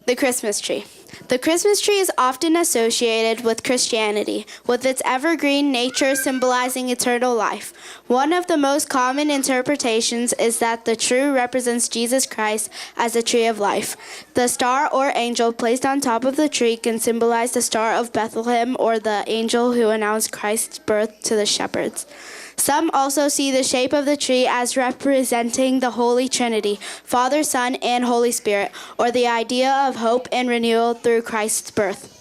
The Christmas tree. The Christmas tree is often associated with Christianity, with its evergreen nature symbolizing eternal life. One of the most common interpretations is that the tree represents Jesus Christ as the tree of life. The star or angel placed on top of the tree can symbolize the Star of Bethlehem or the angel who announced Christ's birth to the shepherds. Some also see the shape of the tree as representing the Holy Trinity, Father, Son, and Holy Spirit, or the idea of hope and renewal through Christ's birth.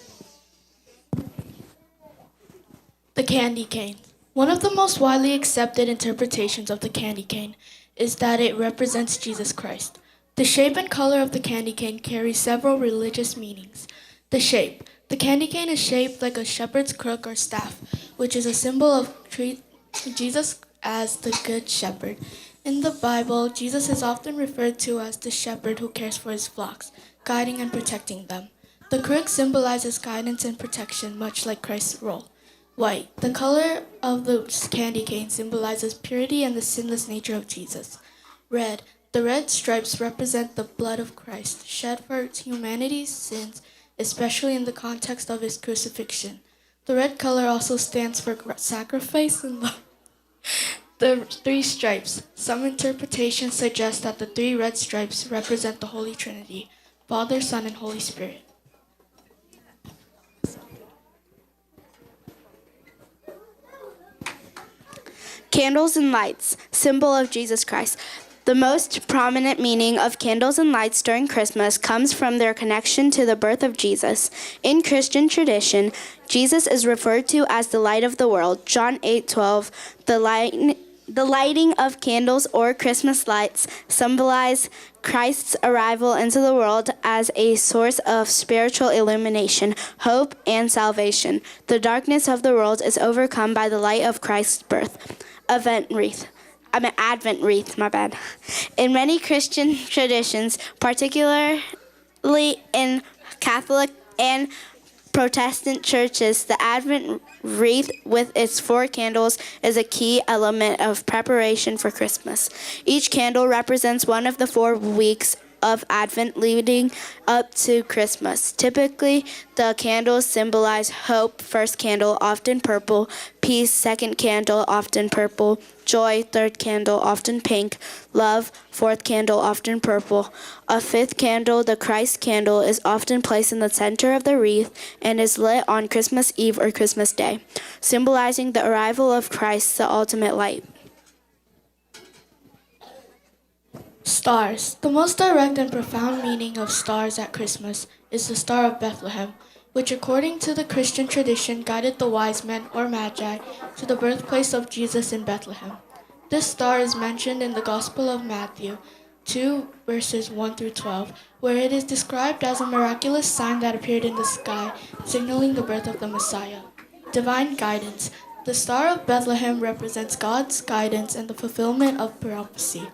The candy cane. One of the most widely accepted interpretations of the candy cane is that it represents Jesus Christ. The shape and color of the candy cane carry several religious meanings. The shape. The candy cane is shaped like a shepherd's crook or staff, which is a symbol of Jesus as the Good Shepherd. In the Bible, Jesus is often referred to as the shepherd who cares for his flocks, guiding and protecting them. The crook symbolizes guidance and protection, much like Christ's role. White. The color of the candy cane symbolizes purity and the sinless nature of Jesus. Red. The red stripes represent the blood of Christ, shed for humanity's sins. especially in the context of his crucifixion. The red color also stands for sacrifice and love. The three stripes. Some interpretations suggest that the three red stripes represent the Holy Trinity, Father, Son, and Holy Spirit. Candles and lights, symbol of Jesus Christ. The most prominent meaning of candles and lights during Christmas comes from their connection to the birth of Jesus. In Christian tradition, Jesus is referred to as the light of the world. John 8:12. The lighting of candles or Christmas lights symbolize Christ's arrival into the world as a source of spiritual illumination, hope, and salvation. The darkness of the world is overcome by the light of Christ's birth. Advent wreath, my bad. In many Christian traditions, particularly in Catholic and Protestant churches, the Advent wreath with its 4 candles is a key element of preparation for Christmas. Each candle represents one of the 4 weeks of Advent leading up to Christmas. Typically, the candles symbolize hope, first candle, often purple, peace, second candle, often purple, joy, third candle, often pink, love, fourth candle, often purple. A 5th candle, the Christ candle, is often placed in the center of the wreath and is lit on Christmas Eve or Christmas Day, symbolizing the arrival of Christ, the ultimate light. Stars. The most direct and profound meaning of stars at Christmas is the Star of Bethlehem, which according to the Christian tradition guided the wise men or magi to the birthplace of Jesus in Bethlehem. This star is mentioned in the Gospel of Matthew 2 verses 1 through 12, where it is described as a miraculous sign that appeared in the sky, signaling the birth of the Messiah. Divine guidance. The Star of Bethlehem represents God's guidance and the fulfillment of prophecy.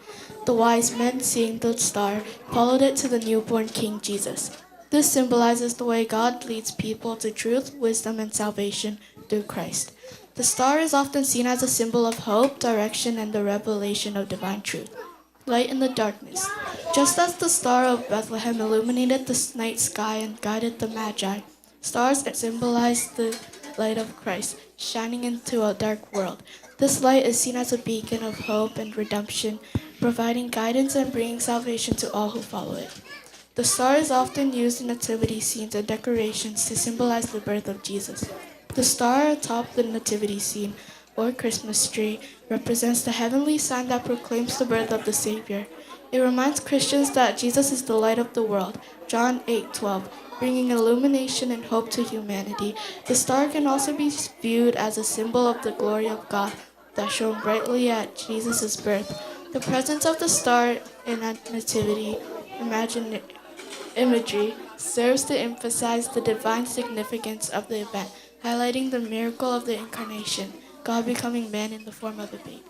The wise men, seeing the star, followed it to the newborn King Jesus. This symbolizes the way God leads people to truth, wisdom, and salvation through Christ. The star is often seen as a symbol of hope, direction, and the revelation of divine truth. Light in the darkness. Just as the Star of Bethlehem illuminated the night sky and guided the Magi, stars symbolize the light of Christ, shining into a dark world. This light is seen as a beacon of hope and redemption, providing guidance and bringing salvation to all who follow it. The star is often used in nativity scenes and decorations to symbolize the birth of Jesus. The star atop the nativity scene, or Christmas tree, represents the heavenly sign that proclaims the birth of the Savior. It reminds Christians that Jesus is the light of the world, John 8:12, bringing illumination and hope to humanity. The star can also be viewed as a symbol of the glory of God that shone brightly at Jesus' birth. The presence of the star in nativity imagery serves to emphasize the divine significance of the event, highlighting the miracle of the incarnation, God becoming man in the form of a baby.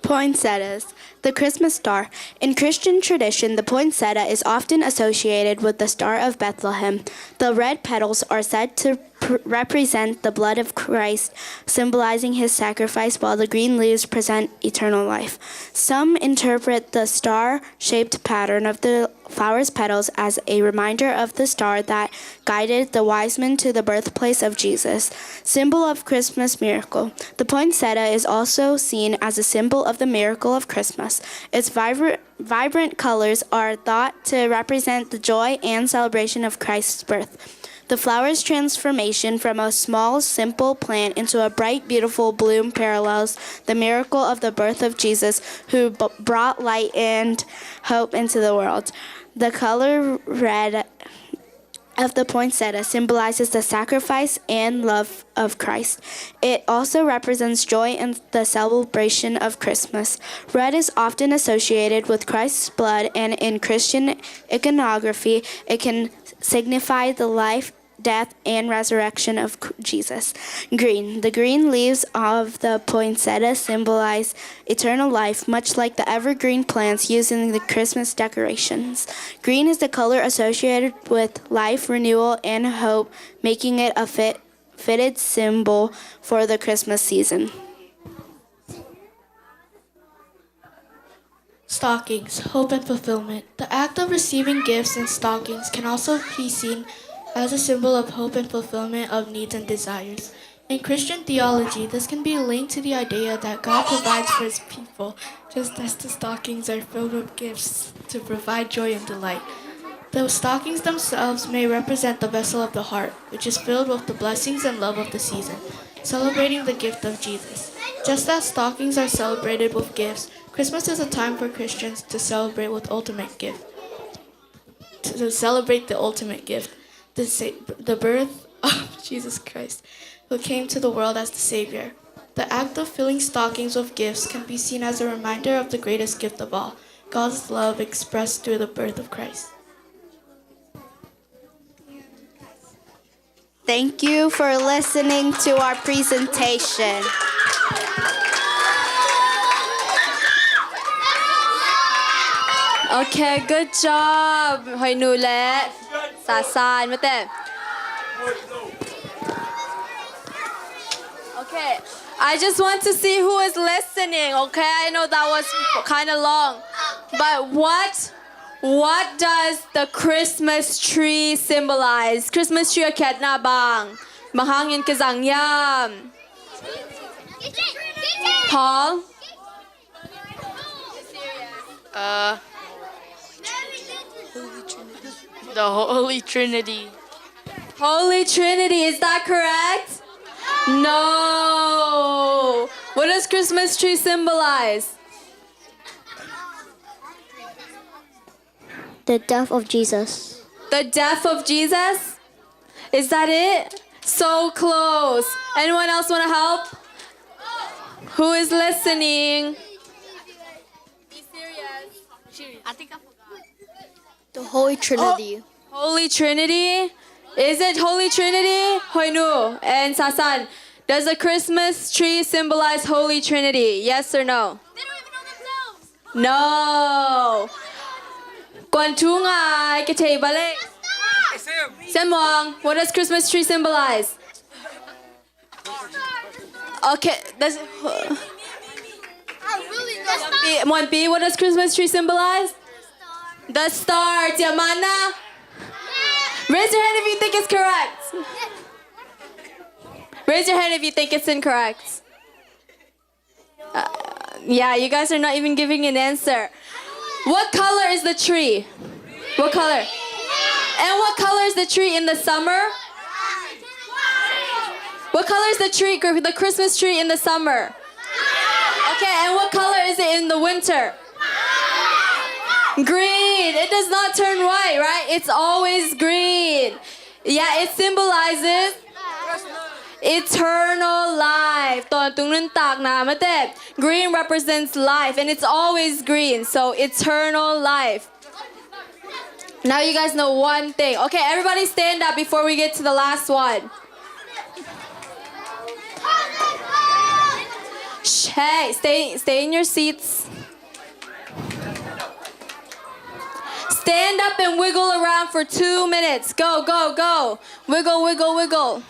Poinsettias, the Christmas star. In Christian tradition, the poinsettia is often associated with the Star of Bethlehem. The red petals are said to represent the blood of Christ, symbolizing his sacrifice, while the green leaves present eternal life. Some interpret the star-shaped pattern of the flower's petals as a reminder of the star that guided the wise men to the birthplace of Jesus, symbol of Christmas miracle. The poinsettia is also seen as a symbol of the miracle of Christmas. Its vibrant colors are thought to represent the joy and celebration of Christ's birth. The flower's transformation from a small, simple plant into a bright, beautiful bloom parallels the miracle of the birth of Jesus, who brought light and hope into the world. The color red of the poinsettia symbolizes the sacrifice and love of Christ. It also represents joy and the celebration of Christmas. Red is often associated with Christ's blood, and in Christian iconography, it can signify the life, death, and resurrection of Jesus. Green. The green leaves of the poinsettia symbolize eternal life, much like the evergreen plants used in the Christmas decorations. Green is the color associated with life, renewal, and hope, making it a fitted symbol for the Christmas season. Stockings, hope and fulfillment. The act of receiving gifts and stockings can also be seen as a symbol of hope and fulfillment of needs and desires. In Christian theology, this can be linked to the idea that God provides for his people, just as the stockings are filled with gifts to provide joy and delight. The stockings themselves may represent the vessel of the heart, which is filled with the blessings and love of the season, celebrating the gift of Jesus. Just as stockings are celebrated with gifts, Christmas is a time for Christians to celebrate with ultimate gift. To celebrate the ultimate gift, the birth of Jesus Christ, who came to the world as the Savior. The act of filling stockings with gifts can be seen as a reminder of the greatest gift of all, God's love expressed through the birth of Christ. Thank you for listening to our presentation. Okay, good job. Hoy Nulet. Sasan, mate. Okay, I just want to see who is listening, okay? I know that was kind of long. But what does the Christmas tree symbolize? Christmas tree ket na bang. Mahangin kazang yam. Paul? The Holy Trinity. Holy Trinity, is that correct? No. What does Christmas tree symbolize? The death of Jesus. The death of Jesus? Is that it? So close. Anyone else want to help? Who is listening? Be serious. I think I forgot. The Holy Trinity. Holy Trinity? Is it Holy Trinity? Hoinu and Sasan. Does the Christmas tree symbolize Holy Trinity? Yes or no? They don't even know themselves. No. Quan chú ngài cái thầy bà lê. Sen Wong, what does Christmas tree symbolize? Okay, that's Mon B, what does Christmas tree symbolize? The star. Tiamana. Raise your hand if you think it's correct. Raise your hand if you think it's incorrect. Yeah, you guys are not even giving an answer. What color is the tree? What color? And what color is the tree in the summer? What color is the tree, the Christmas tree in the summer? Okay, and what color is it in the winter? Green. It does not turn white, right? It's always green. Yeah, it symbolizes eternal life. Green represents life, and it's always green, so eternal life. Now you guys know one thing. Okay, everybody stand up before we get to the last one. Shh, hey, stay in your seats. Stand up and wiggle around for 2 minutes. Go, go, go. Wiggle, wiggle, wiggle.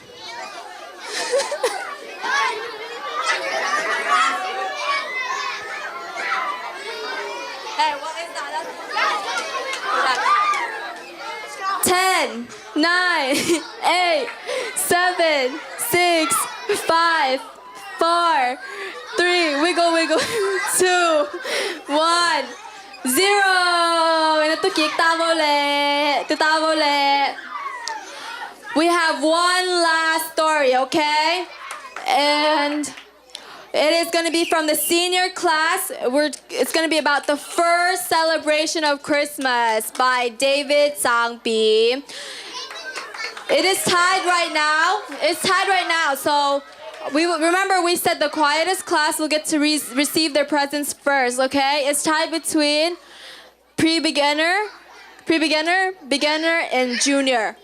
Hey, what is that? 10, 9, 8, 7, 6, 5, 4, 3, wiggle, wiggle, 2, 1, 0. We have one last story, okay? And it is going to be from the senior class. It's going to be about the first celebration of Christmas by David Sangpi. It is tied right now. It's tied right now. So we said the quietest class will get to receive their presents first, okay? It's tied between beginner, beginner, and junior.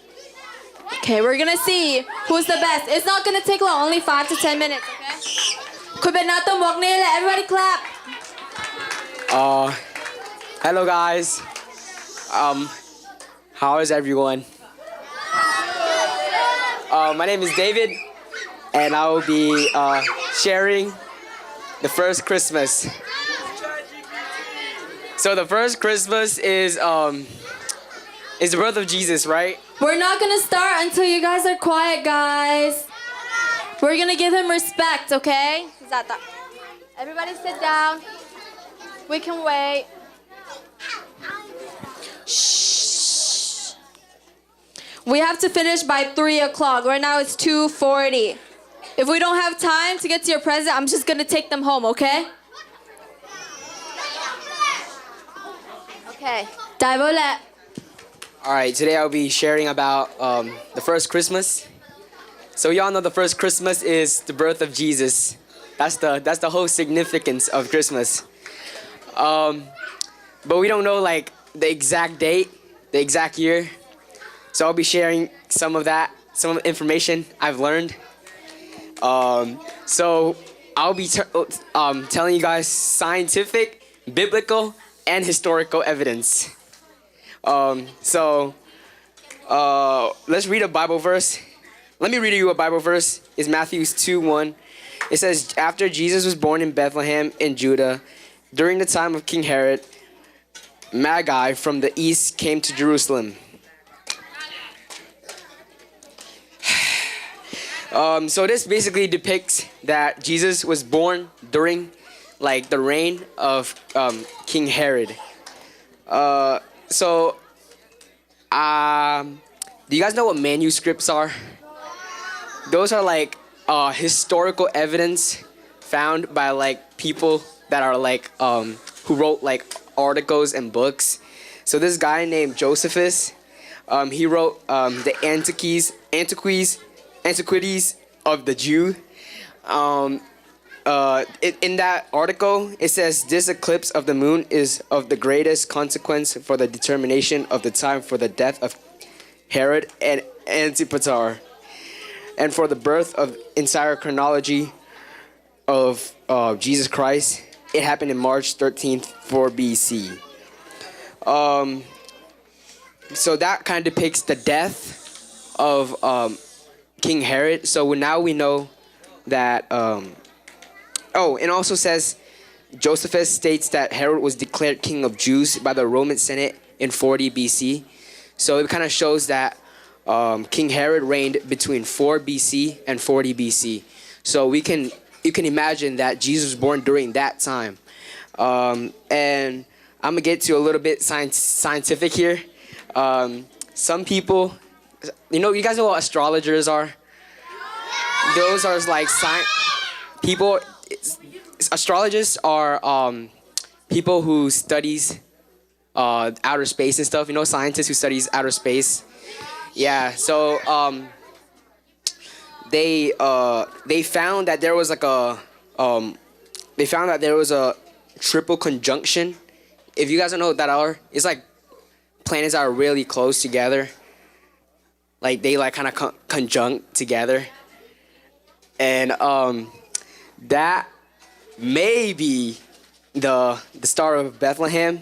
Okay, we're gonna see who's the best. It's not gonna take long, only 5 to 10 minutes, okay? Everybody clap. Hello guys. How is everyone? My name is David, and I will be sharing the first Christmas. So the first Christmas is the birth of Jesus, right? We're not gonna start until you guys are quiet, guys. We're gonna give him respect, okay? Zata. Everybody sit down. We can wait. Shh. We have to finish by 3 o'clock. Right now it's 2:40. If we don't have time to get to your present, I'm just gonna take them home, okay? Okay. Daivole. All right, today I'll be sharing about the first Christmas. So y'all know the first Christmas is the birth of Jesus. That's the whole significance of Christmas. But we don't know like the exact date, the exact year. So I'll be sharing some of the information I've learned. So I'll be telling you guys scientific, biblical, and historical evidence. Let's read a Bible verse. Let me read you a Bible verse. It's Matthew 2:1. It says, after Jesus was born in Bethlehem in Judah, during the time of King Herod, Magi from the east came to Jerusalem. So this basically depicts that Jesus was born during like the reign of King Herod. Do you guys know what manuscripts are? Those are like historical evidence found by like people that are like who wrote like articles and books. So this guy named Josephus, he wrote the Antiquities of the Jew. In that article, it says this eclipse of the moon is of the greatest consequence for the determination of the time for the death of Herod and Antipater, and for the birth of entire chronology of Jesus Christ. It happened in March 13th, 4 BC. So that kind of depicts the death of King Herod. So now we know that. And also says Josephus states that Herod was declared king of Jews by the Roman Senate in 40 BC. So it kind of shows that King Herod reigned between 4 BC and 40 BC. So you can imagine that Jesus was born during that time. And I'm gonna get to a little bit scientific here. Some people, you guys know what astrologers are? Those are like people. Astrologists are people who studies outer space and stuff. Scientists who studies outer space. Yeah. So they found that there was like a triple conjunction. If you guys don't know what that are, it's like planets that are really close together. Like they like kind of conjunct together, and that may be the Star of Bethlehem,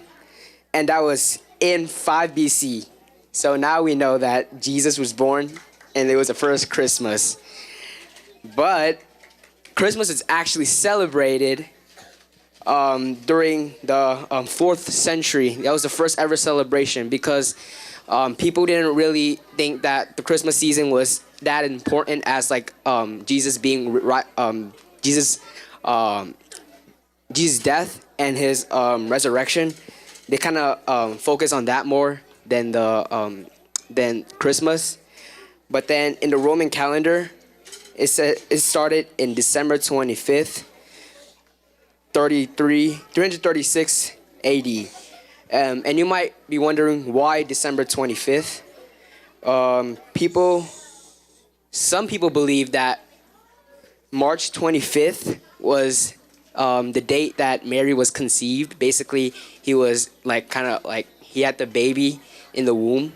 and that was in 5 BC. So now we know that Jesus was born, and it was the first Christmas. But Christmas is actually celebrated during the 4th century. That was the first ever celebration because people didn't really think that the Christmas season was that important as like Jesus being Jesus' death and his resurrection. They kind of focus on that more than Christmas. But then in the Roman calendar, it started in December 25th, 336 AD. And you might be wondering why December 25th. Some people believe that March 25th was the date that Mary was conceived. Basically, he was he had the baby in the womb.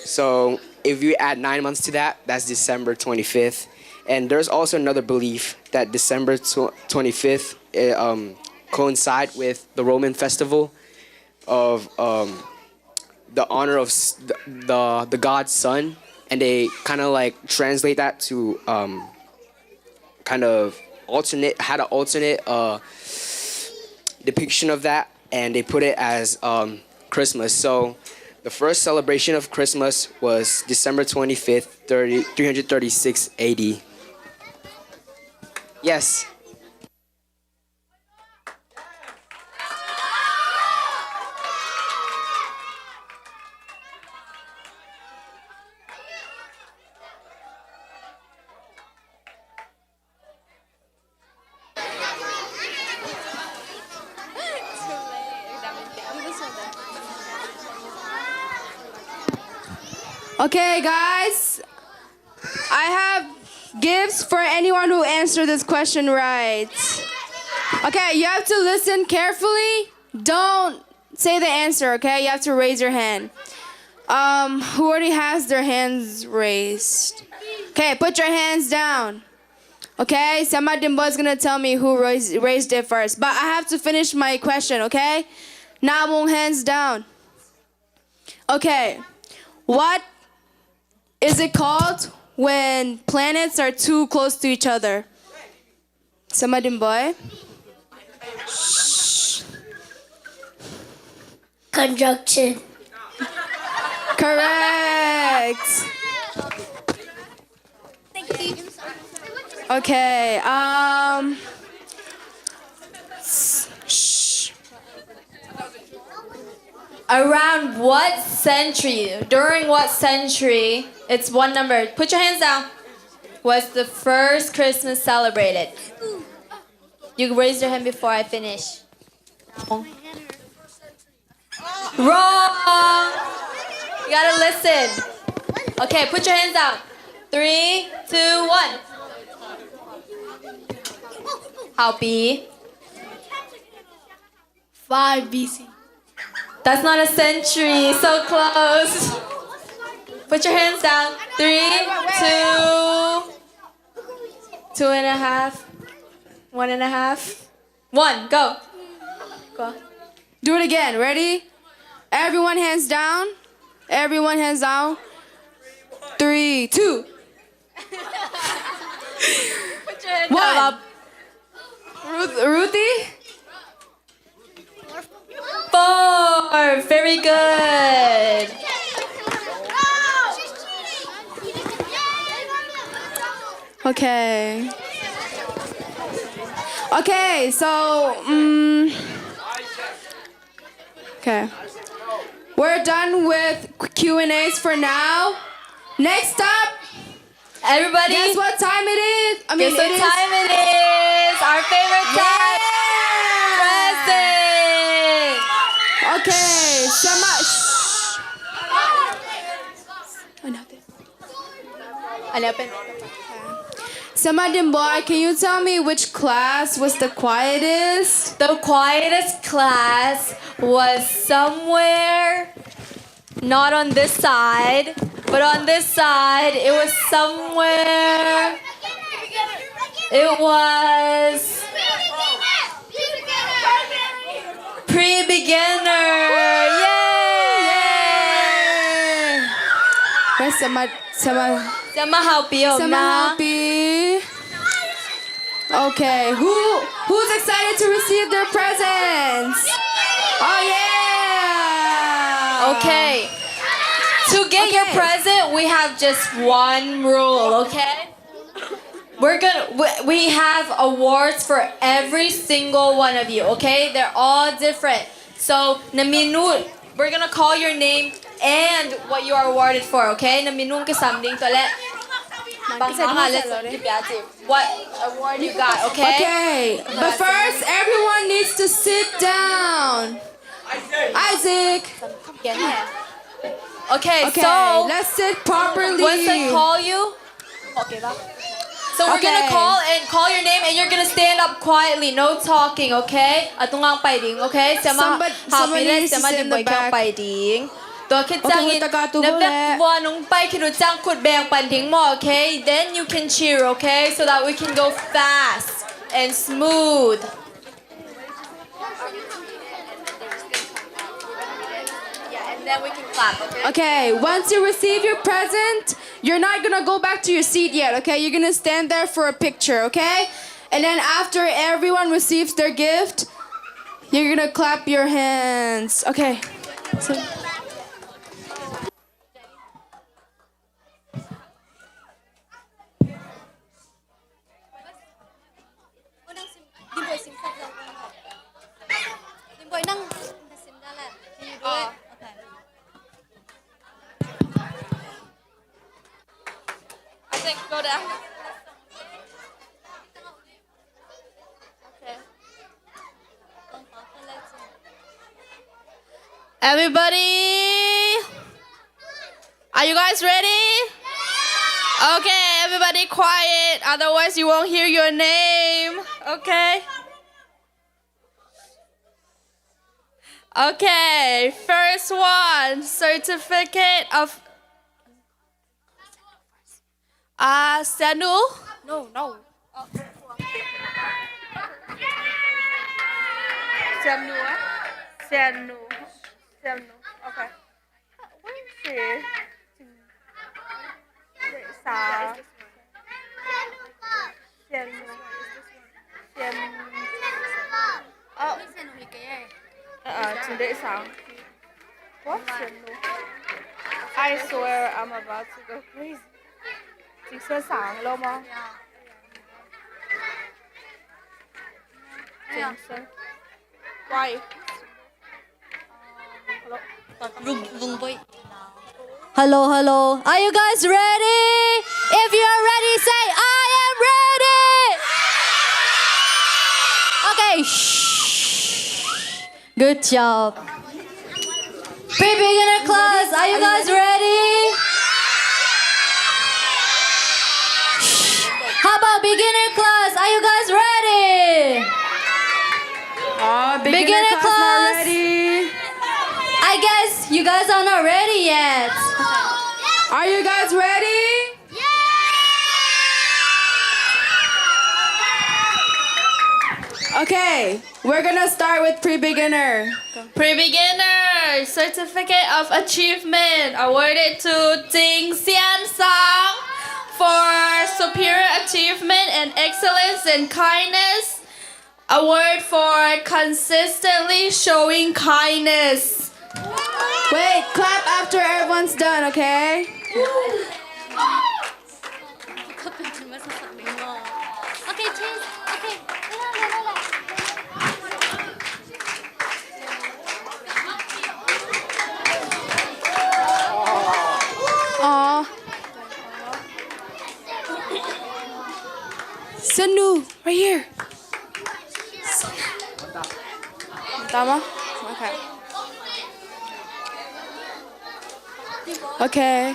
So if you add 9 months to that, that's December 25th. And there's also another belief that December 25th coincide with the Roman festival of the honor of the God's Son, and they kind of like translate that to had an alternate depiction of that, and they put it as Christmas. So the first celebration of Christmas was December 25th, 336 AD. Yes. Okay, guys. I have gifts for anyone who answered this question right. Okay, you have to listen carefully. Don't say the answer, okay? You have to raise your hand. Who already has their hands raised? Okay, put your hands down. Okay, Sama Dimbo is gonna tell me who raised it first. But I have to finish my question, okay? Now, hands down. Okay, what is it called when planets are too close to each other? Sama Dimbo. Conjunction. Correct. Okay. Around what century? During what century? It's one number. Put your hands down. Was the first Christmas celebrated? You raise your hand before I finish. Wrong. You gotta listen. Okay, put your hands down. 3, 2, 1. 好比 5 BC. That's not a century. So close. Put your hands down. 3, 2, 2.5, 1.5, 1. Go. Go. Do it again. Ready? Everyone hands down. Everyone hands down. 3, 2. Put your hands 1. up. Ruthie? 4. Very good. Okay. Okay, so, okay. We're done with Q&As for now. Next up, Everybody, guess what time it is? I mean, guess what it is. time it is? Our favorite time. Present. Okay, Sama Dimboy, can you tell me which class was the quietest? The quietest class was somewhere not on this side, but on this side it was somewhere. It was pre-beginner. Yay! Where's Sama help you help you. Okay, who's excited to receive their presents? Oh yeah! Okay. To get your present, we have just one rule, okay? We have awards for every single one of you, okay? They're all different. So, naminun, we're gonna call your name and what you are awarded for, okay? Naminun ka samding toilet. What award you got, okay? Okay, but first everyone needs to sit down. Isaac. Okay, Okay, so let's sit properly. once I call you, okay ba? So we're gonna call your name and you're gonna stand up quietly, no talking, okay? Atungang paiding, okay? Somebody needs to sit in the back. Paiding.ตัวคิดจังอิน Okay, นับแบบว่าน้องไปคิดดูจังขุดแบงปันทิ้งหม้อ okay? Then you can cheer, okay? So that we can go fast and smooth. Yeah, and then we can clap, okay? Okay, once you receive your present, you're not gonna go back to your seat yet, okay? You're gonna stand there for a picture, okay? And then after everyone receives their gift, You're gonna clap your hands. Okay. So, I think go down. Everybody, are you guys ready? Okay, everybody quiet, otherwise you won't hear your name, okay? Okay, first one, certificate of Sanu? no. Sanu. Okay. What is it? What? I swear I'm about to go crazy. Chị sơ sảng lâu không? Why? Hello, hello. Are you guys ready? If you are ready, say, I am ready. Okay, shh. Good job. Pre-beginner class, are you guys ready? Shh. How about beginner class? Are you guys ready? Beginner class not class. ready. I guess you guys are not ready yet. Are you guys ready? Okay, we're gonna start with pre-beginner. Pre-beginner certificate of achievement awarded to Ting Xian Sang for superior achievement and excellence in kindness. Award for consistently showing kindness. Wait, clap after everyone's done, okay? Okay, cheers. Okay. Aw. Sanu, right here. Tama? Okay. Okay.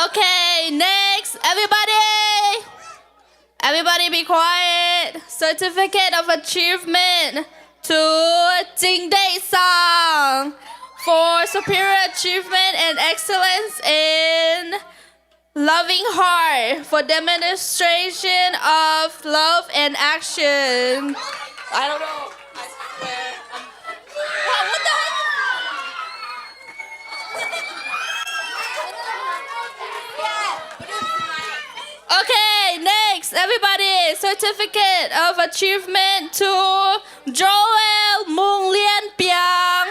Okay, next, everybody. Everybody be quiet. Certificate of achievement to Jing Dei Sang for superior achievement and excellence in loving heart for demonstration of love and action. I don't know. I swear. What the heck? Okay, next, everybody, certificate of achievement to Joel Mung Lian Piang.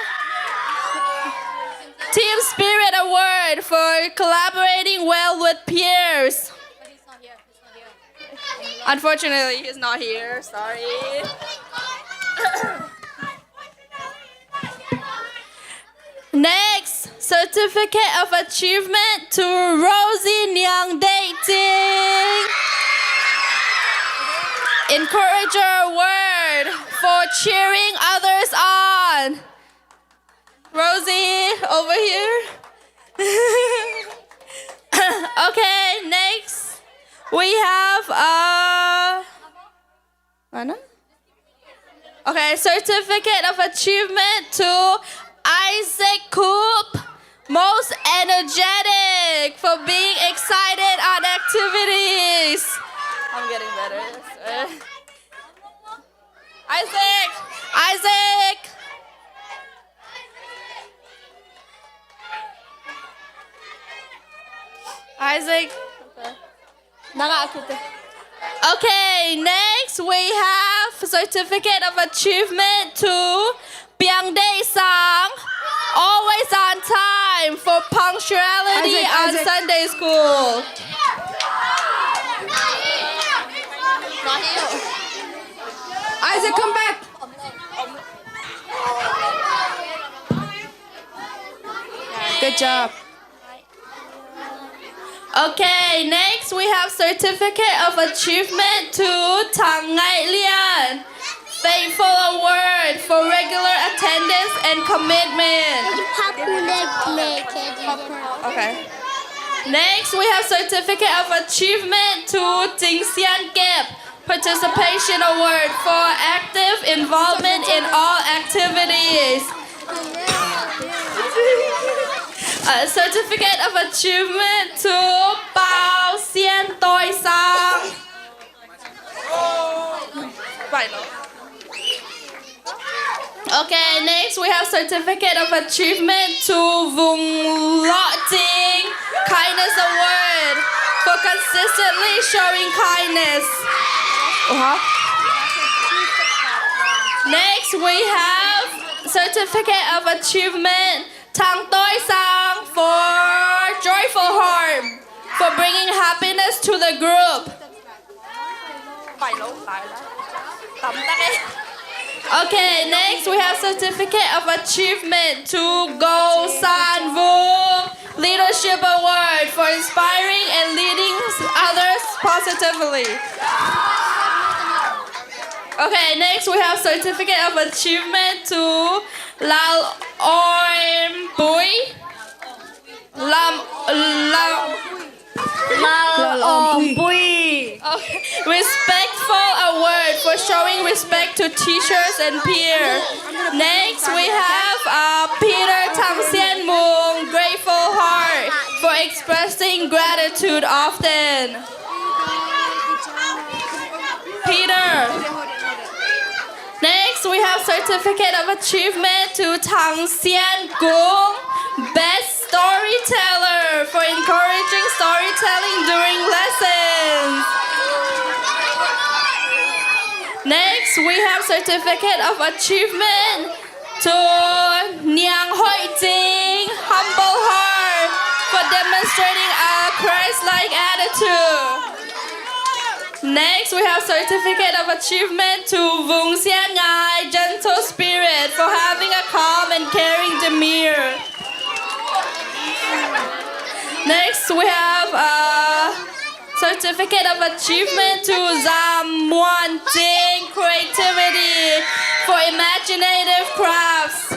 Team Spirit Award for collaborating well with peers. Unfortunately, he's not here. Sorry. Next, certificate of achievement to Rosie Nyang Dating. Encourager Award for cheering others on. Rosie, over here. Okay, next we have okay, certificate of achievement to Isaac Coop, most energetic for being excited on activities. I'm getting better. Isaac. Isaac. Okay, next we have certificate of achievement to Piang Day Sang. Always on time for punctuality on Isaac. Sunday school. Isaac, come back. Good job. Okay, next we have certificate of achievement to Tang Ngai Lian. Faithful award for regular attendance and commitment. Okay. Next we have certificate of achievement to Ting Xian Kep. Participation award for active involvement in all activities. A certificate of achievement to Bao Xian Toi Sang. Okay, next we have certificate of achievement to Vung Lo Ting Kindness Award for consistently showing kindness. Next we have certificate of achievement Tang Toi Sang for joyful heart for bringing happiness to the group. Okay, next we have certificate of achievement to Go San Vu Leadership Award for inspiring and leading others positively. Okay, next we have certificate of achievement to Lal Orm Bui. Respectful award for showing respect to teachers and peers. Next we have Peter Tam Sien Moon, grateful heart for expressing gratitude often. Peter. Next we have certificate of achievement to Tang Xian Gung, best storyteller for encouraging storytelling during lessons. Next, we have certificate of achievement to Niang Hoi Jing, humble heart, for demonstrating a Christ-like attitude. Next, we have certificate of achievement to Vung Xian Ngai, gentle spirit, for having a calm and caring demeanor. Next, we have certificate of achievement to Zam Muan Jing, creativity for imaginative crafts.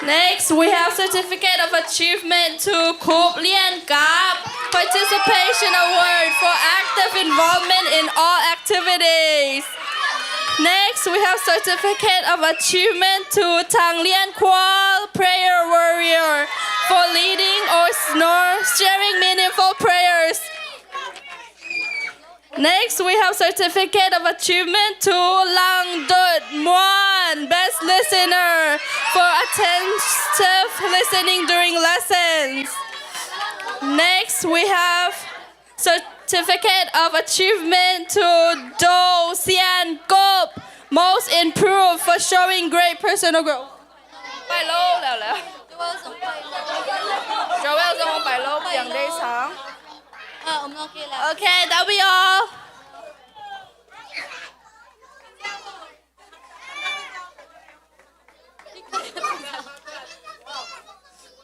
Next, we have certificate of achievement to Kup Lian Gap, participation award for active involvement in all activities. Next, we have certificate of achievement to Tang Lian Kual, prayer warrior, for leading or sharing meaningful prayers. Next, we have certificate of achievement to Lang Dut Muan, best listener, for attentive listening during lessons. Next, we have certificate of achievement to Do Xian Gop, most improved, for showing great personal growth. Okay, that'll be all.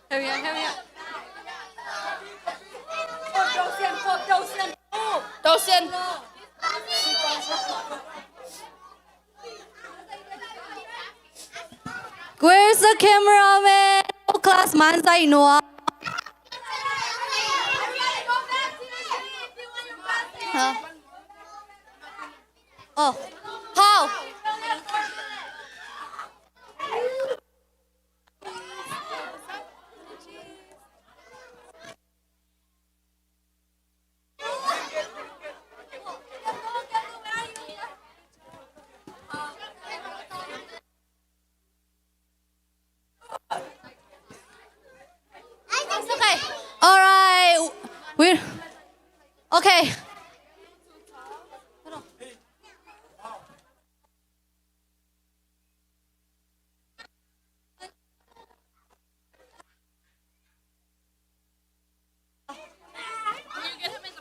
Hurry up, hurry up. Where's the cameraman? Class man sa inua. Huh? Oh, how? Okay.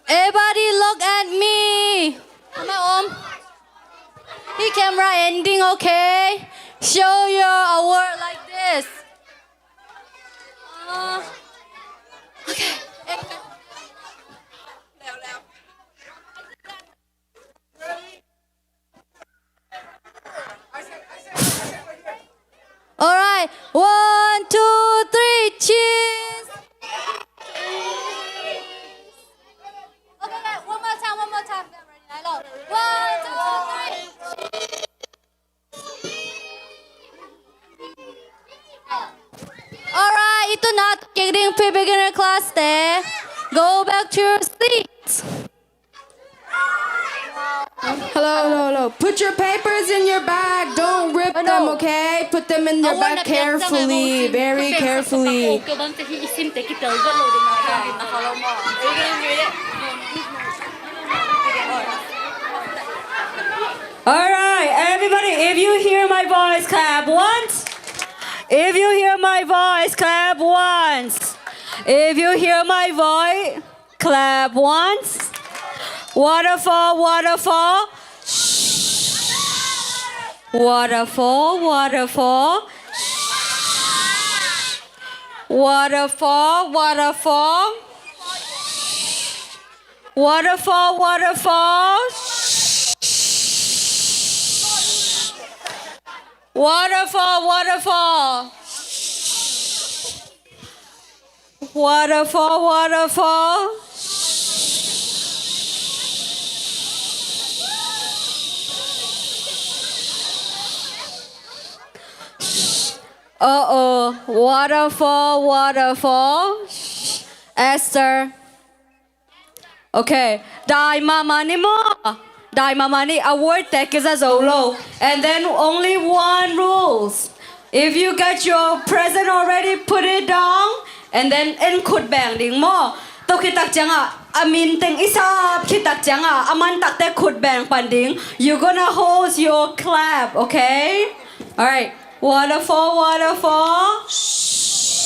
Everybody look at me. Come on, Om. The camera ending, okay? Show your award like this. Okay. All right. 1, 2, 3. Cheers. Okay, guys. One more time. Get ready. I love. 1, 2, 3. Alright, ito na kidding pre-beginner class there. Go back to your seats. Hello. Put your papers in your bag. Don't rip them, okay? Put them in your bag carefully, very carefully. Alright, everybody, if you hear my voice, clap once. If you hear my voice, clap once. If you hear my voice, clap once. Waterfall, waterfall. Shh. Waterfall, waterfall. Shh. Waterfall, waterfall. Waterfall, waterfall. Waterfall, waterfall. Waterfall, waterfall. Uh-oh. Waterfall, waterfall. Esther. Okay. Dai mama ni mo. Dai mama ni award tek is a solo. And then only one rules. If you get your present already, put it down. And then en khut bang ding mo. To kitak janga amin teng isap kitak janga aman tak te khut bang panding. You gonna hold your clap, okay? All right. Waterfall, waterfall. Shh.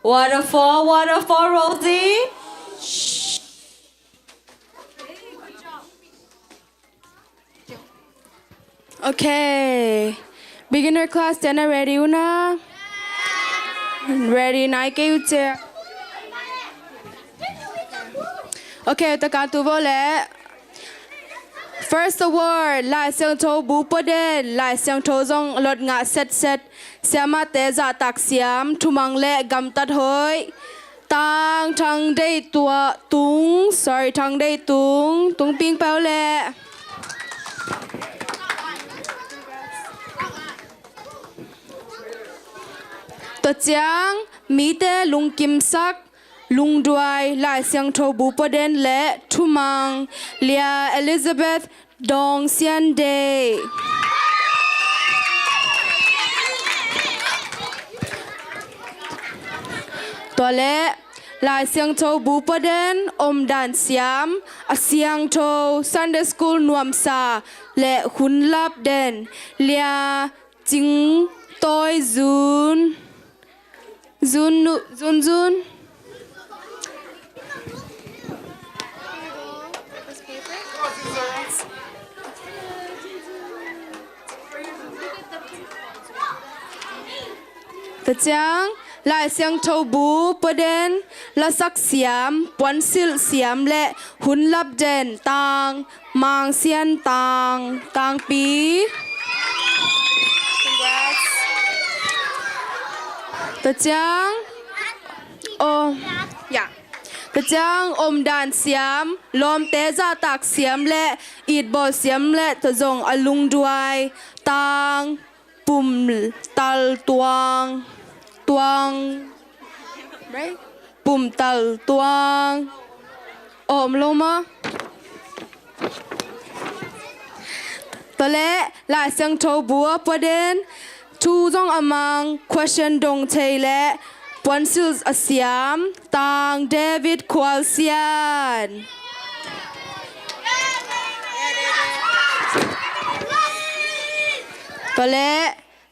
Waterfall, waterfall, Rosie. Okay. Beginner class, then ready, Una? Ready, Nike, Uche. Okay, ta kan tu vole. First word, lai siang to bu poden, lai siang to zong lot nga set. Siama te za tak siam, tumang le gam tat hoi. Tang day tua tung, sorry, tang day tung ping pao le. To chiang mi te lung kim sak lung duai lai siang tho bu poden le thumang lia Elizabeth dong sian day. To le lai siang tho bu poden om dan siam a siang tho Sunday school nuam sa le hun lap den lia jing toi zun. Zun. The chang lai siang thâu bu poden la sak siam pon sil siam le hun lap den tang mang sian tang pi. The chang The chang om dan siam lom te za tak siam le it bol siam le to zong alung duai tang pum tal tuang right pum tal tuang om loma tole la sang tho bua poden thu zong amang question dong chei le ปวนซิลอาเซียมต่างเดวิดควอลเซียนตัวเละ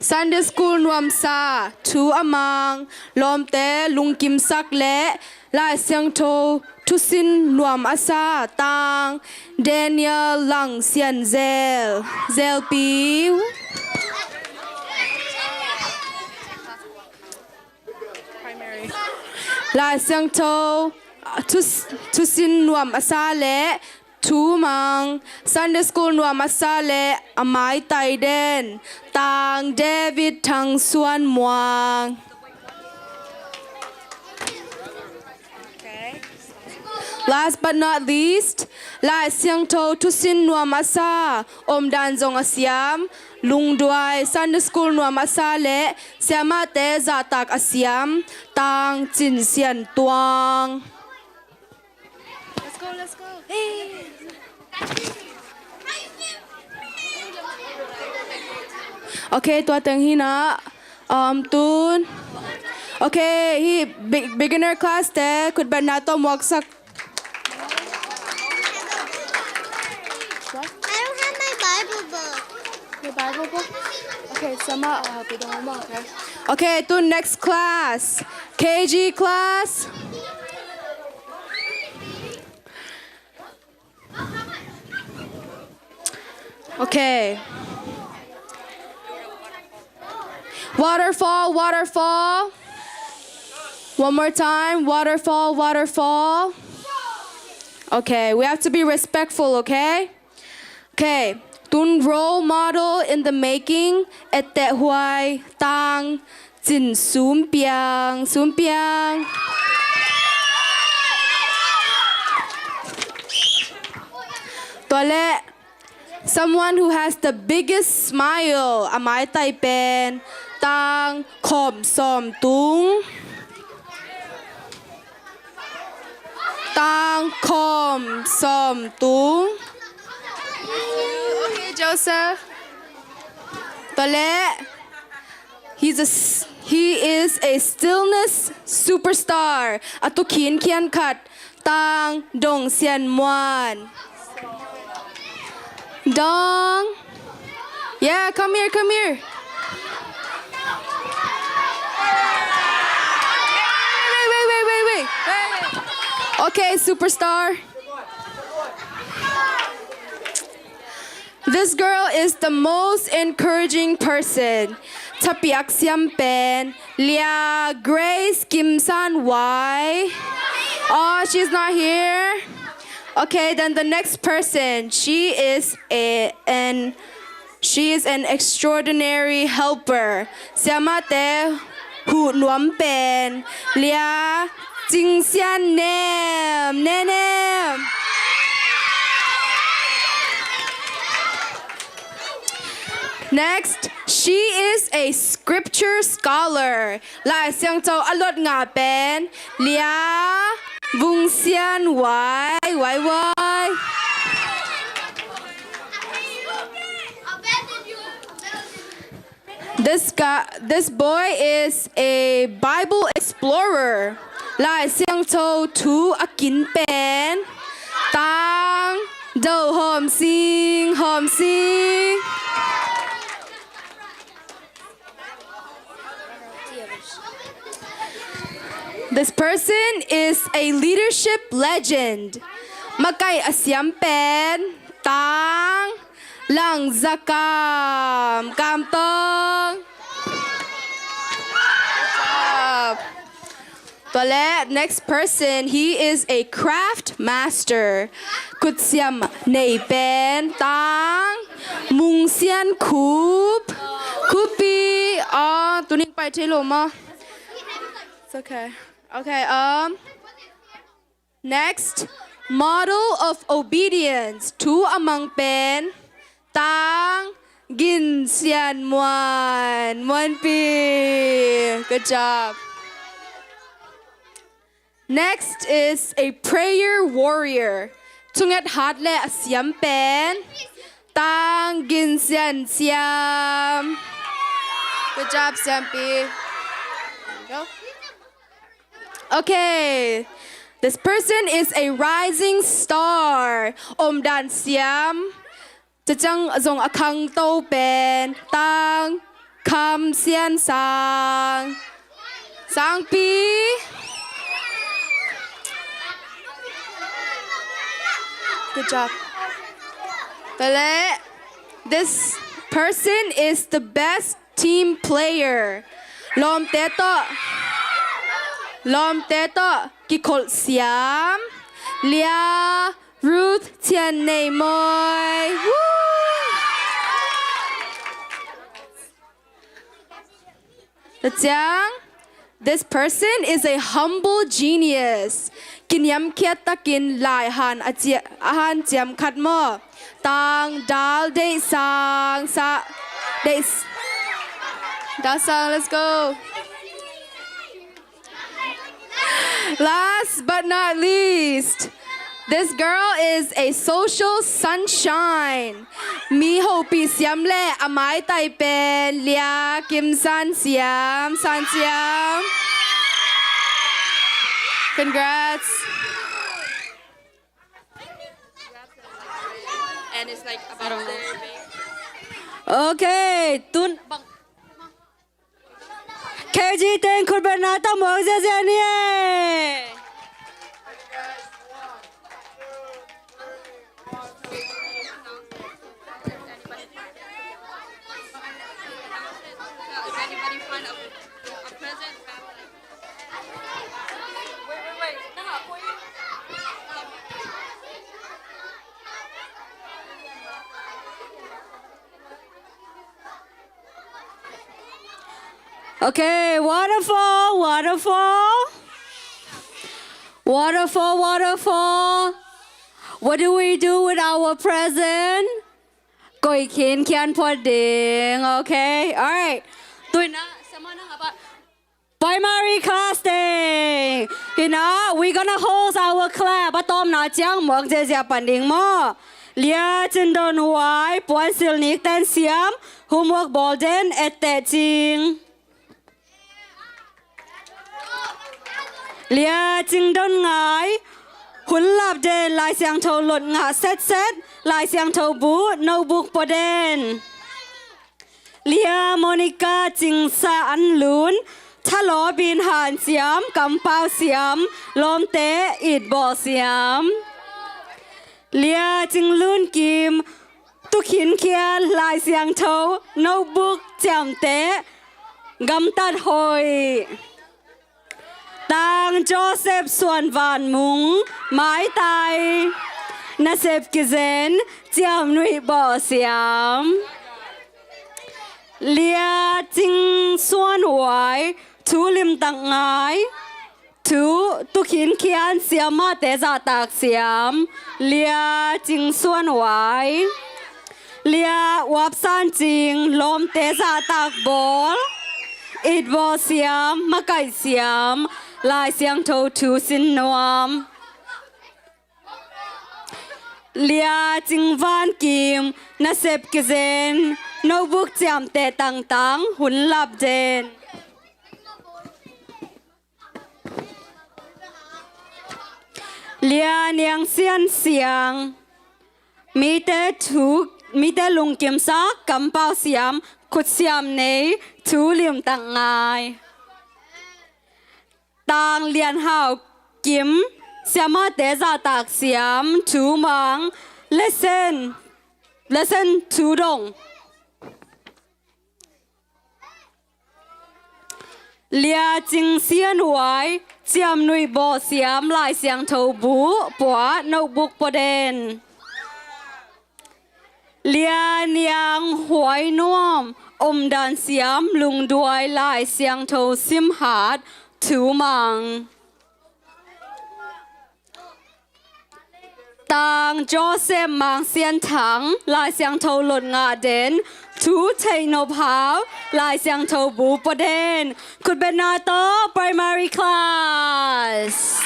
Sunday School นวมซาทูอมังลอมเตลุงกิมซักและลายเสียงโททุสินนวมอาซาต่างเดเนียลลังเซียนเซลปิวลายเสียงโททุสินนวมอาซาและทูมัง Sunday School นวมอาซาและอามายไตเดนต่างเดวิดทังส่วนมวง Last but not least ลายเสียงโททุสินนวมอาซาอมดานจงอาเซียมลุงด้วย Sunday School นวมอาซาและเสียมาเตจาตักอาเซียมต่างจินเซียนตวง Let's go hey Okay ตัวเต็งฮีนะตูนโอเคฮี beginner class แต่คุณบรรณาต้องมอกสักI don't have my Bible book. Your Bible book? Okay, Sama, I'll help you. Don't worry, okay? Okay, to next class. KG class. Okay. Waterfall, waterfall. One more time. Waterfall, waterfall. Okay, we have to be respectful, okay? Okay. Tun role model in the making. Ete huai tang jin sum piang. Sum piang. Tole. Someone who has the biggest smile. Amai tai pen. Tang khom som tung. Tang khom som tung. Okay, Joseph. Tole. He is a stillness superstar. Atukin kian kat. Tang dong sian muan. Dong. Yeah, come here, come here. Wait. Okay, superstar. This girl is the most encouraging person. Tapiak Siam Pen, Lia Grace Kim San Wai. Oh, she's not here. Okay, then the next person. She is an extraordinary helper. Siamate Hu Nuam Pen, Lia Jing Xian Nem. Next, she is a scripture scholar. Lai Xiang Zhou Alot Nga Ben, Lia Vung Xian Wai. This boy is a Bible explorer. Lai Xiang Zhou Tu Akin Ben, Tang Dou Hom Sing. This person is a leadership legend. Makai Asiam Pen, Tang, Lang Zakam, Kam Tong. Toilet, next person, he is a craft master. Kutsiam Nei Pen, Tang, Mung Sian Kup, Kupi, Tuning Pai Teloma. It's okay. Okay, next, model of obedience. Tu amang pen, tang, gin sian muan pi. Good job. Next is a prayer warrior. Tungat hadle asyam pen, tang, gin sian siam. Good job, Siampi. There you go. Okay. This person is a rising star. Om Dan Siam. Chachang zong akang to pen. Tang Kam Sian Sang. Sang Pi. Good job. Tale. This person is the best team player. Lom Teto. Lom Teto. Kikol Siam. Lia Ruth Tian Nei Moi. This person is a humble genius. Kin yam kiat takin lai han ahan jam khat mo. Tang dal de sang sa de dal sang. Let's go. Last but not least, this girl is a social sunshine. Mi ho pi siam le amai tai pen lia kim san siam. Congrats. And it's like about Okay, tun KG tên khôn bên nào tao mở ra ra nè. Okay, waterfall, waterfall. Waterfall, waterfall. What do we do with our present? Koi kin kian pudding, okay? All right. Tui na, sama na nga primary class day. You know, we're gonna hold our class. But Tom na jiang mok je jia panding mo. Lia chen don huai, puan sil nik ten siam, homework bolden et te jing. Lia ching don ngai hun lap de lai siang thâu lot nga set lai siang thâu bu no book poden Lia Monica ching sa an lun thalo bin han siam kam pao siam lom te it bo siam Lia ching lun kim tu khin kia lai siang thâu no book cham te gam tat hoi Tang Joseph Suan Van Mung Mai Tai Nasep Kizen Jiam Nui Bo Siam Lia Jing Suan Wai Tu Lim Tang Ngai Tu Khin Kian Siam Ma Te Za Tak Siam Lia Jing Suan Wai Lia Wap San Jing Lom Te Za Tak Bol It Bo Siam Makai Siam Lai siang thâu tu sin noam Lia ching van kim na sep kizen no book jam te tang tang hun lap den Lia niang sian siang mi te lung kim sa kam pao siam khut siam nei tu lim tang ngai Tang lian hao kim siama te za tak siam tu mang lesson tu dong Lia jing sian wai jiam nui bo siam lai siang thâu bu pua notebook poden Lia niang huai nuam om dan siam lung duai lai siang thâu sim hat tu mang Tang Joseph mang xian thang lai siang thâu lot nga den tu thai no phao lai siang thâu bu poden could be not primary class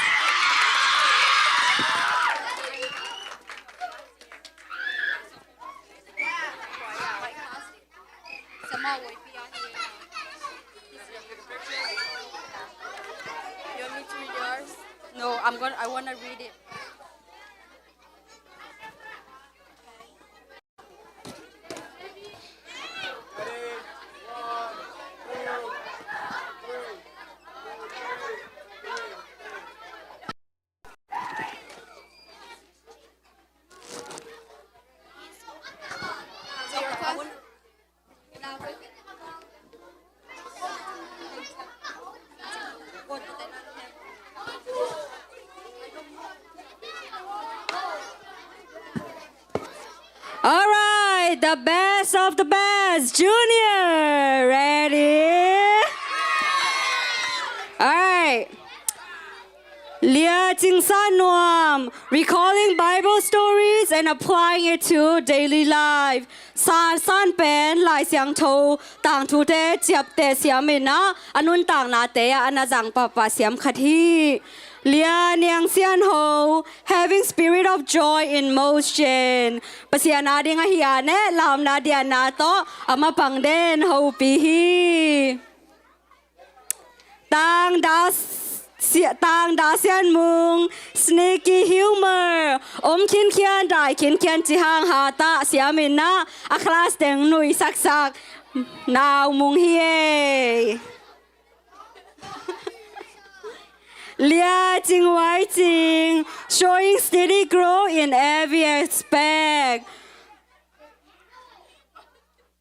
You want me to read No, I wanna read it. All right, the best of the best, Junior. Ready? All right. Lia Jing San Nuam, recalling Bible stories and applying it to daily life. San San Pen Lai Xiang To Tang Tu Te Jiap Te Siamina Anun Tang Na Te Anazang Papa Siam Khathi. Lia Niang Sian Ho, having spirit of joy in motion. Pasiana Ding Ahiane Lam Na Dia Na To Amapang Den Ho Pi Hi. Tang Da Sian Mung, sneaky humor. Kin Kian Dai Kin Kian Jihang Hata Siamina A class Deng Nui Sak Sak Now Mung Hie. Lia Jing Wai Jing, showing steady growth in every aspect.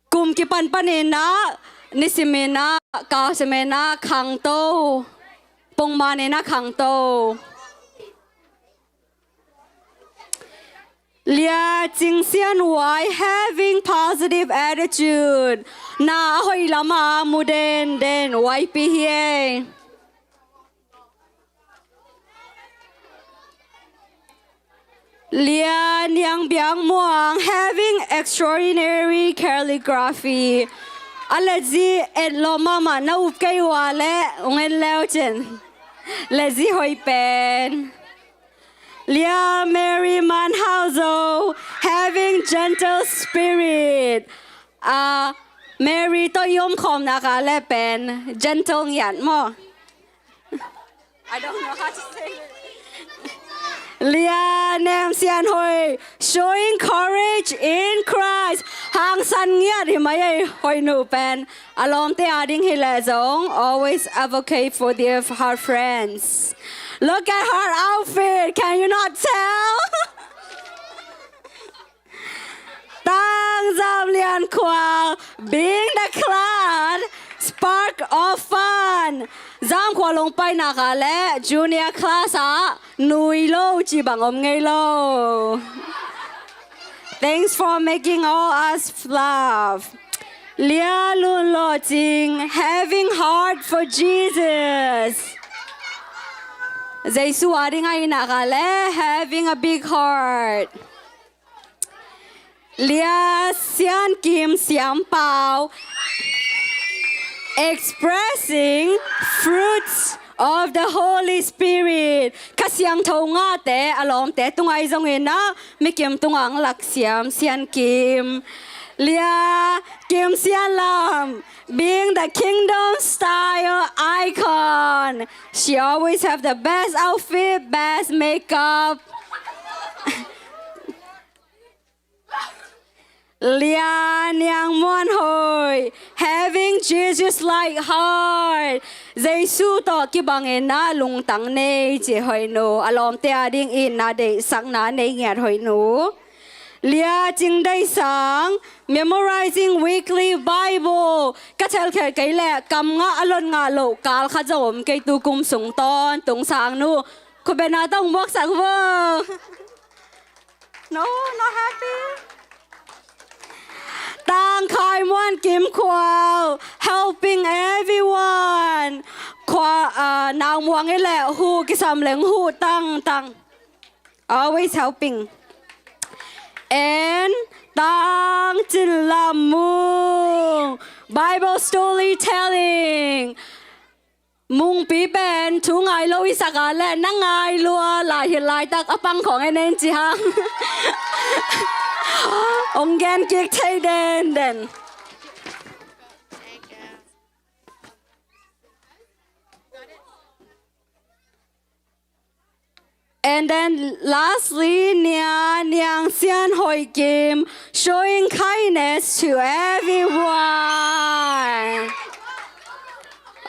Kum Ki Pan Panina, Nisimina, Kausemena, Kang To, Pong Manena Kang To. Lia Jing Xian Wai, having positive attitude. Na Hoi Lama Muden Den Wai Pi Hie. Lia Niang Biang Muang, having extraordinary calligraphy. Alazi et loma ma na upkay wale ungen leo chen. Lazi hoi pen. Lia Mary Manhauso, having gentle spirit. Mary to yom kom naka le pen. Gentle nyan mo. I don't know how to say it. Lia Nam Sian Hoi, showing courage in Christ. Hang San Nyat Himayay Hoi Nu Pen. Alom Te Ading Hilazong, always advocate for their her friends. Look at her outfit, can you not tell? Tang Zam Lian Kwal, being the clad, spark of fun. Zam Kwa Long Pai Nakale, junior class Nui Lo Jibang Om Ngay Lo. Thanks for making all us laugh. Lia Lun Lo Jing, having heart for Jesus. Zay Su Ading Ay Nakale, having a big heart. Lia Sian Kim Siam Pao, expressing fruits of the Holy Spirit. Kasyang to nga te, alom te, tungay zongin na, mikim tungang laksiam, sian kim. Lia, kim sian lam, being the kingdom style icon. She always have the best outfit, best makeup. Lia Niang Mon Hoi, having Jesus-like heart. Zay su to ki bangin na lung tang ne je hoi no. Alom te ading in na de sang na ne ngat hoi no. Lia Jing Dai Sang, memorizing weekly Bible. Kachel khe kai le kam nga alon nga lo kal kha jom kai tu kum sung ton tung sang nu. Ko bena tong bok sang wo. No, not happy. Tang Kai Muan Kim Kwal, helping everyone. Kwa Nang Muang Ile Hu Kisam Leng Hu Tang, always helping. And Tang Jin Lam Mung, Bible storytelling. Mung Pi Ben Tu Ngai Lo Isaka Le Nang Ngai Lua Lai Hi Lai Tak Apang Khong Ai Nen Ji Hang. Ông gan kiek thay đen đen. And then lastly, Nyang Sian Hoi Kim, showing kindness to everyone.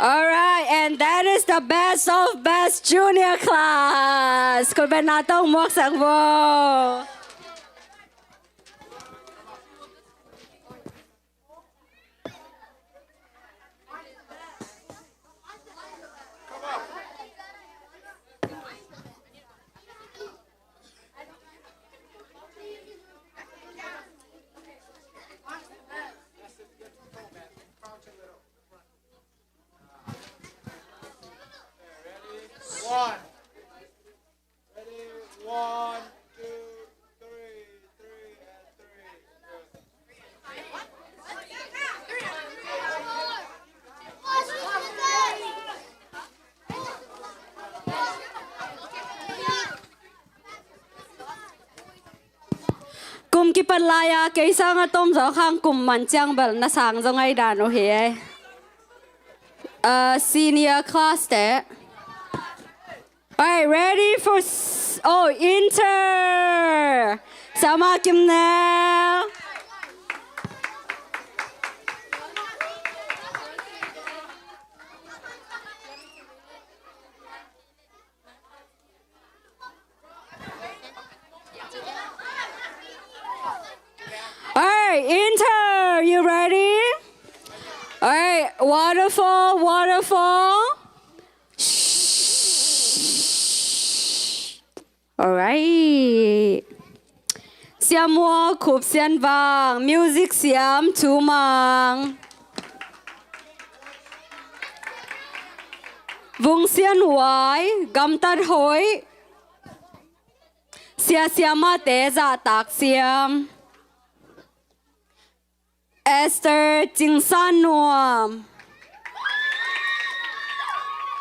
All right, and that is the best of best junior class. คุณเป็นนาต้องมวกสังโว One. Ready? 1, 2, 3, 3, and 3. กลุ่มกิปันลายาเกยสร้างอาตมสองข้างกลุ่มมันจังเบลนาสังจงไอดานโอเคsenior class เตะ Alright, ready for inter. Sama Kim now. Alright, inter. You ready? Alright, waterfall, waterfall. Alright. Siam Wa Kup Sian Vang. Music Siam Tu Mang. Vung Sian Wai. Gam Tat Hoi. Sia Siama Te Za Tak Siam. Esther Jing San Nuam.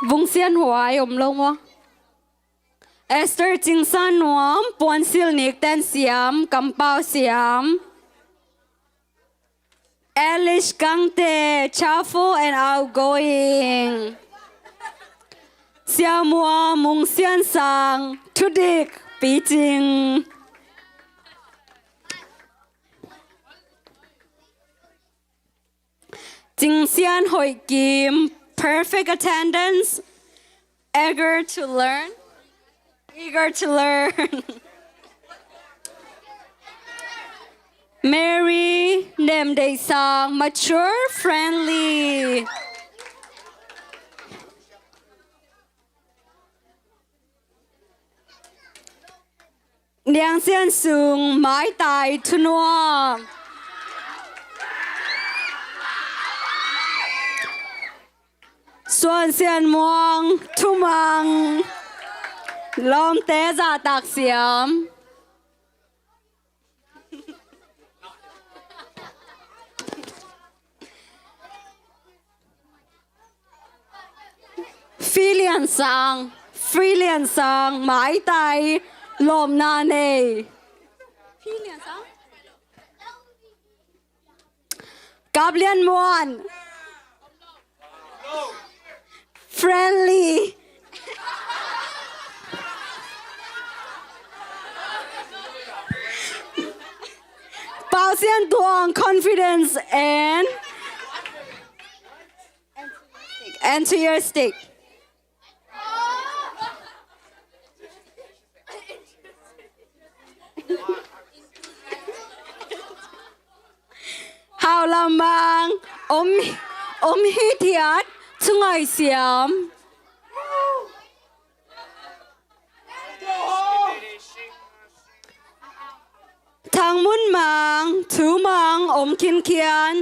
Vung Sian Wai Long Wa. Esther Jing San Nuam, Puan Sil Nik Ten Siam, Kampao Siam. Elish Gangte, cheerful and outgoing. Siamua Mung Sian Sang, Tudik, Beijing. Jing Sian Hoi Kim, perfect attendance, eager to learn. Eager to learn. Mary, Nem Day Sang, mature, friendly. Niang Sian Sung, Mai Tai Tunua. Suan Sian Muang, Tumang. Lom Te Za Tak Siam. Philian Sang, Mai Tai, Lom Na Ne. Philian Sang. Gablian Muan. Friendly. Bao Xian Duang, confidence and enthusiastic. Hào Lam Bang, Om Hi Thiat, Tungai Siam. Thang Mun Mang, Tu Mang, Om Kin Kian.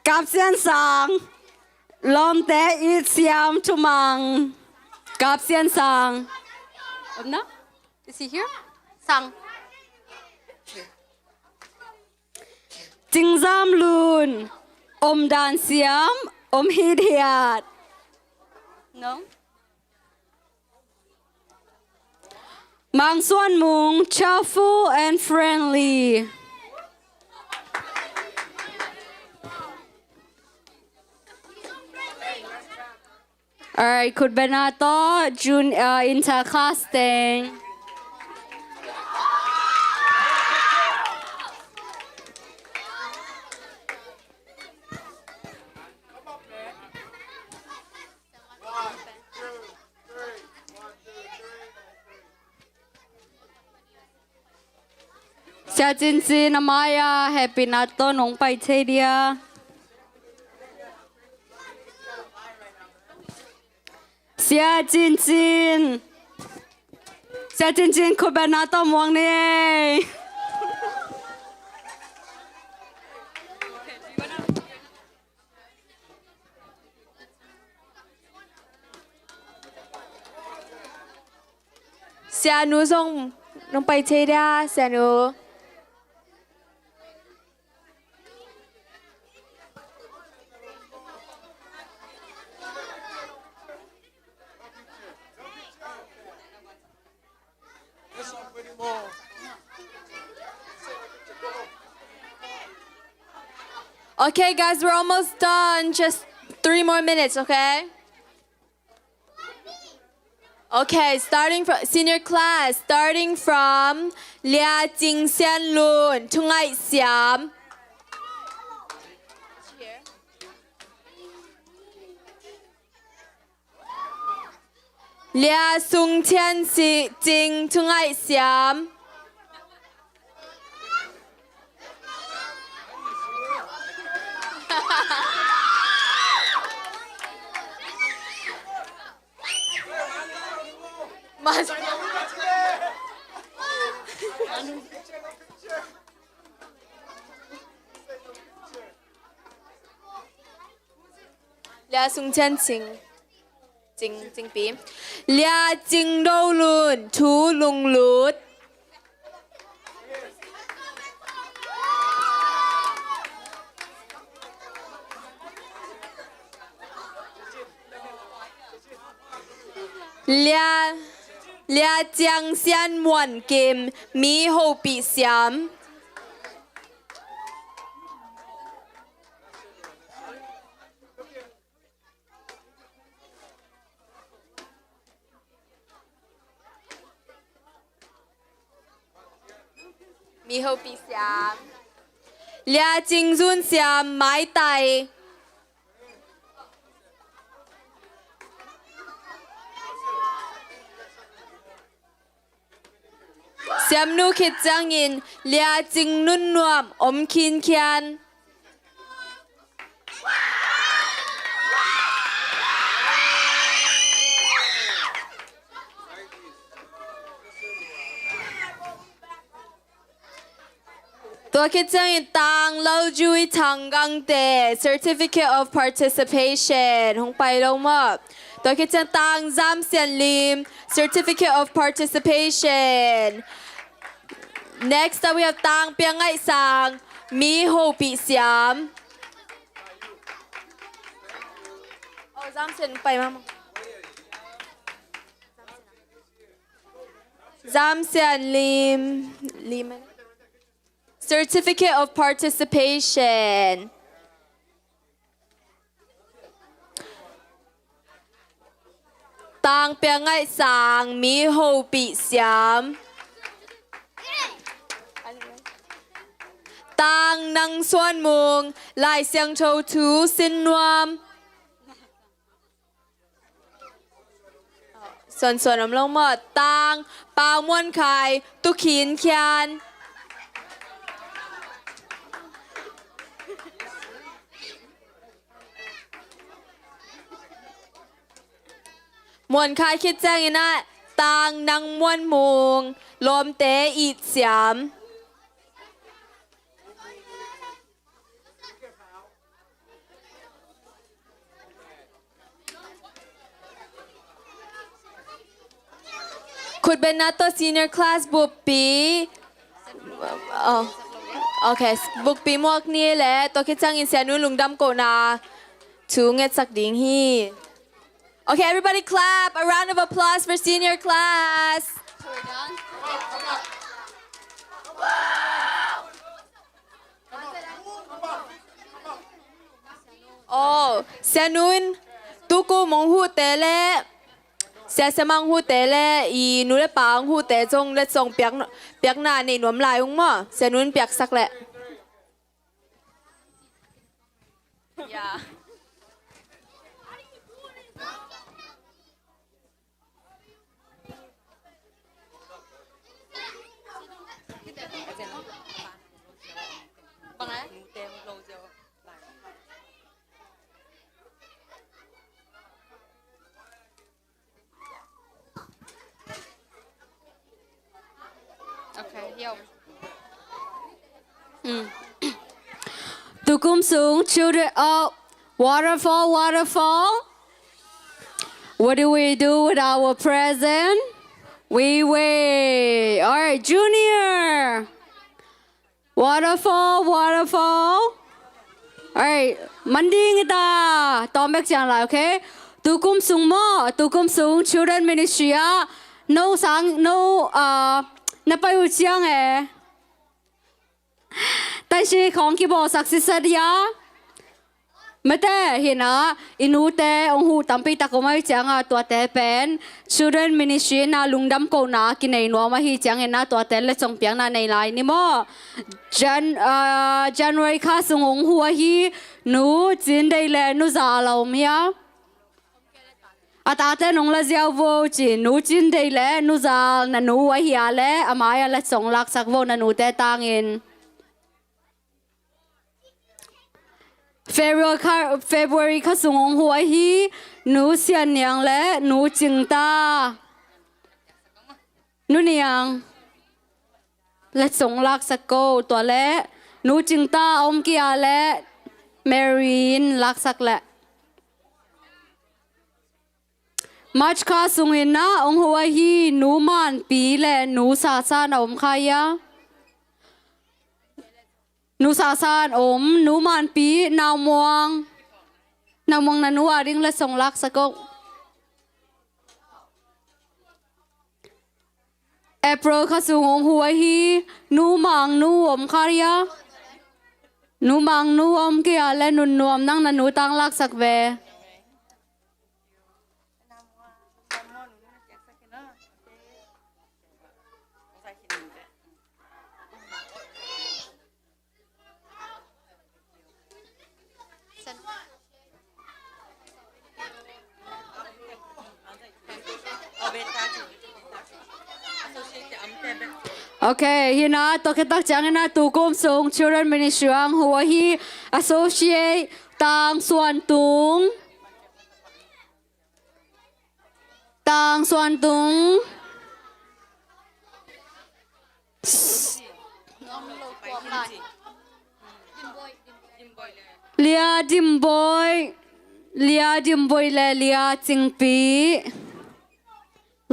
Gap Sian Sang, Lom Te It Siam Tu Mang. Gap Sian Sang. No? Is he here? Sang. Jing Zam Loon, Om Dan Siam, Om Hi Thiat. No? Mang Suan Mung, cheerful and friendly. Alright, could Benato, intercasting. Sia Jin Jin Amaya, happy Nato nong pai che dia. Sia Jin Jin. Sia Jin Jin could Benato muang ni. เสียหนูส่งน้องไปเทเดียเสียหนู Okay, guys, we're almost done. Just 3 more minutes, okay? Okay, starting from senior class, starting from Lia Jing Xian Lun, Tungai Siam. Lia Sung Tian Jing, Tungai Siam. Lia Sung Tian Jing Pi. Lia Jing Do Lun, Tu Lung Lut. Lia Jiang Xian Muan Kim, Mi Ho Pi Siam. Mi Ho Pi Siam. Lia Jing Zun Siam, Mai Tai. Siam Nu Khit Jang In, Lia Jing Nun Nuam, Om Kin Kian. Tua Khit Jang In Tang Lau Jui Tang Gang Te, Certificate of Participation, Hong Pai Lo Mo. Tua Khit Jang Tang Zam Sian Lim, Certificate of Participation. Next up we have Tang Piang Ngai Sang, Mi Ho Pi Siam. Oh, Zam Sian Pai Mama. Zam Sian Lim. Certificate of Participation. Tang Piang Ngai Sang, Mi Ho Pi Siam. Tang Nang Xuan Mung, Lai Xiang Chou Tu Sin Nuam.ส่วนน้ำลงหมดตังปาวม่วนไข่ตุขีนเคียนม่วนไข่คิดแจ้งอีน่ะตังนางม่วนมุงลมเตะอีดเสียมคุณเป็นนัตโต senior class บุปปีโอเคบุปปีมวกนี้แหละตัวคิดจังอินเสียนุลุงดำโกนาชูเงสักดิ่งฮี Okay, everybody clap. A round of applause for senior class. Oh, Sanun tu cô mong hu tê lệ sẽ mang hu tê lệ y nu lệ bang hu tê trong lệ trong biếc na này nuông lại không mà sẽ nuông biếc sắc lệ yeah Tu kum sung, children of waterfall, waterfall. What do we do with our present? We wait. All right, Junior. Waterfall, waterfall. All right, Mandi ngita. Tomek chang lại, okay? Tu kum sung mo, tu kum sung children ministry á. No sang, no na pai u chiang eh. 但是ของที่บอกศักดิ์สิทธิ์ยาไม่แต่เห็นนะอินูแต่องค์หูตั้มปีตะกมาจังตัวแต่เป็น children ministry นะลุงดำโกนากินในนัวมาฮีจังเห็นนะตัวแต่และจงเปียงนะในไลน์นี่มั้งJanuary ข้าส่งองค์หัวฮีหนูจินได้แลหนูจะเราเมียอาตาแต่นงละเจ้าโวจิหนูจินได้แลหนูจะนันหนูว่าฮีอะไรอามายละจงรักสักโวนันหนูแต่ต่างเงินFebruary ข้าส่งองหัวฮีหนูเสียนยังและหนูจิงตาหนูเนียงและส่งลักสกโกตัวและหนูจิงตาอมกียและแมรีนลักสักและมัชข้าส่งเห็นนะองหัวฮีหนูมันปีและหนูสาสานอมขายะนูสาสานอมนูมันปีนาวมวงนันวาริงและส่งลักสกเอพริลข้าสูงองหัวฮีนูมังนูอมคาริยานูมังนูอมเกียและนุนนวมนั่งนันนูตั้งลักสักเวโอเคฮินะตัวคิดตักจังนะตูกุมส่ง children ministry หัวฮี associate ต่างส่วนตุงเลียดิมบอยและเลียจิงปี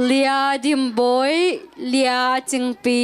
เลียดิมบอยเลียจิงปี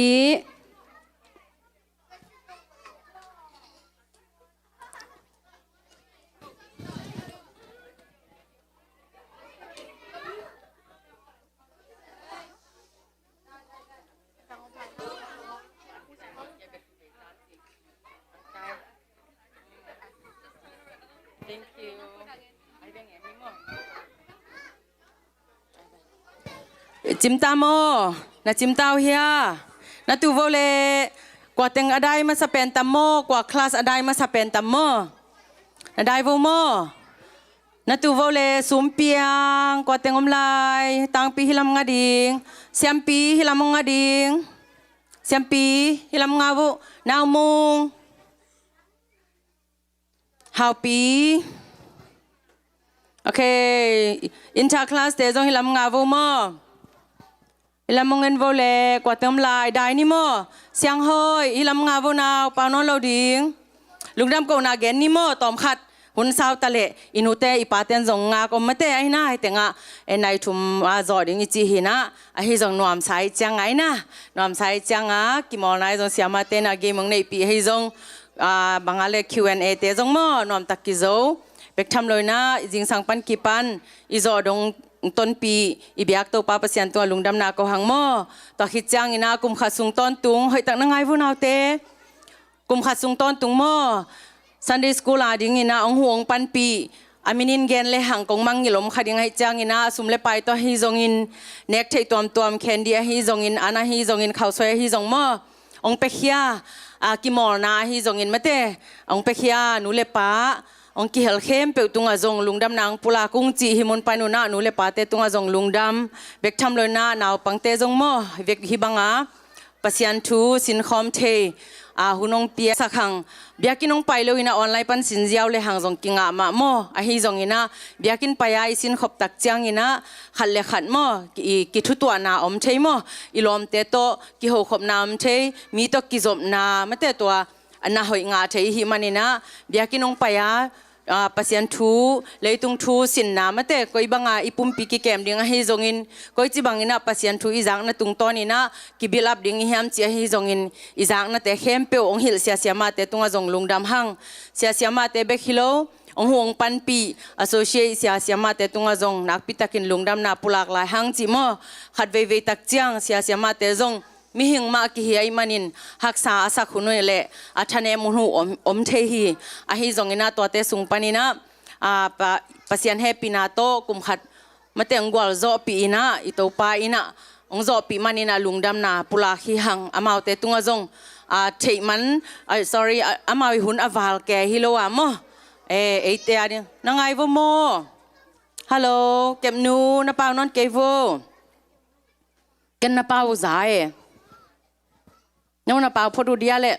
Chim ta mo na chim tao hia na tu vô le qua tiếng adai mà sắp bền tam mo qua class adai mà sắp bền tam mo na dai vô mo na tu vô le sum piang qua tiếng lai tang pi hilam ngading siam pi hilam ngading siam pi hilam ngavu now mong how pi okay inter class te jong hilam ngavu mo hilam ngen vô le qua tiếng lai dai ni mo siang hơi hilam ngavu nào pa non lo ding lung dam ko na gen ni mo tom khat hun sao ta le inute ipaten jong nga ko mate ai na te nga enai thum a zo ding chi hi na a hi jong nuam sai chang ai na nuam sai chang a ki mol nai jong siama te na ge mong nei pi hi jong bangale Q&A te jong mo nuam tak ki zo pek tham loi na jing sang pan ki pan i zo dong ton pi i biak to pa pasian to lung dam na ko hang mo to hi chang ina kum kha sung ton tung hoi tak na ngai vu naw te kum kha sung ton tung mo Sunday school ading ina ong huang pan pi aminin gen le hang kong mang ngilom khading hai chang ina sum le pai to hi zong in nek thei tom candy hi zong in ana hi zong in khau soi hi zong mo ong pe khia ki mor na hi zong in mate ong pe khia nu le pa ong ki hel khem pe tunga zong lungdam nang pula kung chi himun panu na nu le pa te tunga zong lungdam bek tham lo na naw pangte zong mo vek hi banga pasian thu sin khom the hunong pia sakhang biakinong pailo ina online pan sinjiaw le hang zong kinga ma mo a hi zong ina biakin paya isin khop tak chang ina khal le khat mo ki thu to na om thei mo ilom te to ki ho khop nam thei mi to ki zom na mate to ana hoi nga thei hi manina biakinong paya pasien thu leitung thu sin na mate koi banga ipum pi ki kem ding hi zongin koi chi bangina pasien thu izang na tung ton ina ki bilap ding hiam chi hi zongin izang na te khem pe ong hil sia ma te tunga zong lungdam hang sia ma te be khilo ong hong pan pi associate sia ma te tunga zong nak pi takin lungdam na pulak lai hang chi mo khat ve tak chiang sia ma te zong mi hing ma ki hi manin haksa asa khunoi le athane munu om the hi a hi zongina to te sung panina pasian happy na to kum khat mateng gwal zo pi ina ito pa ina ong zo pi manina lungdam na pula hi hang amau te tunga zong thei man sorry amau hun aval ke hilowa mo e te ani nangai vo mo hello kem nu na pau non ke vo ken na pau zae nông na pau photo dia le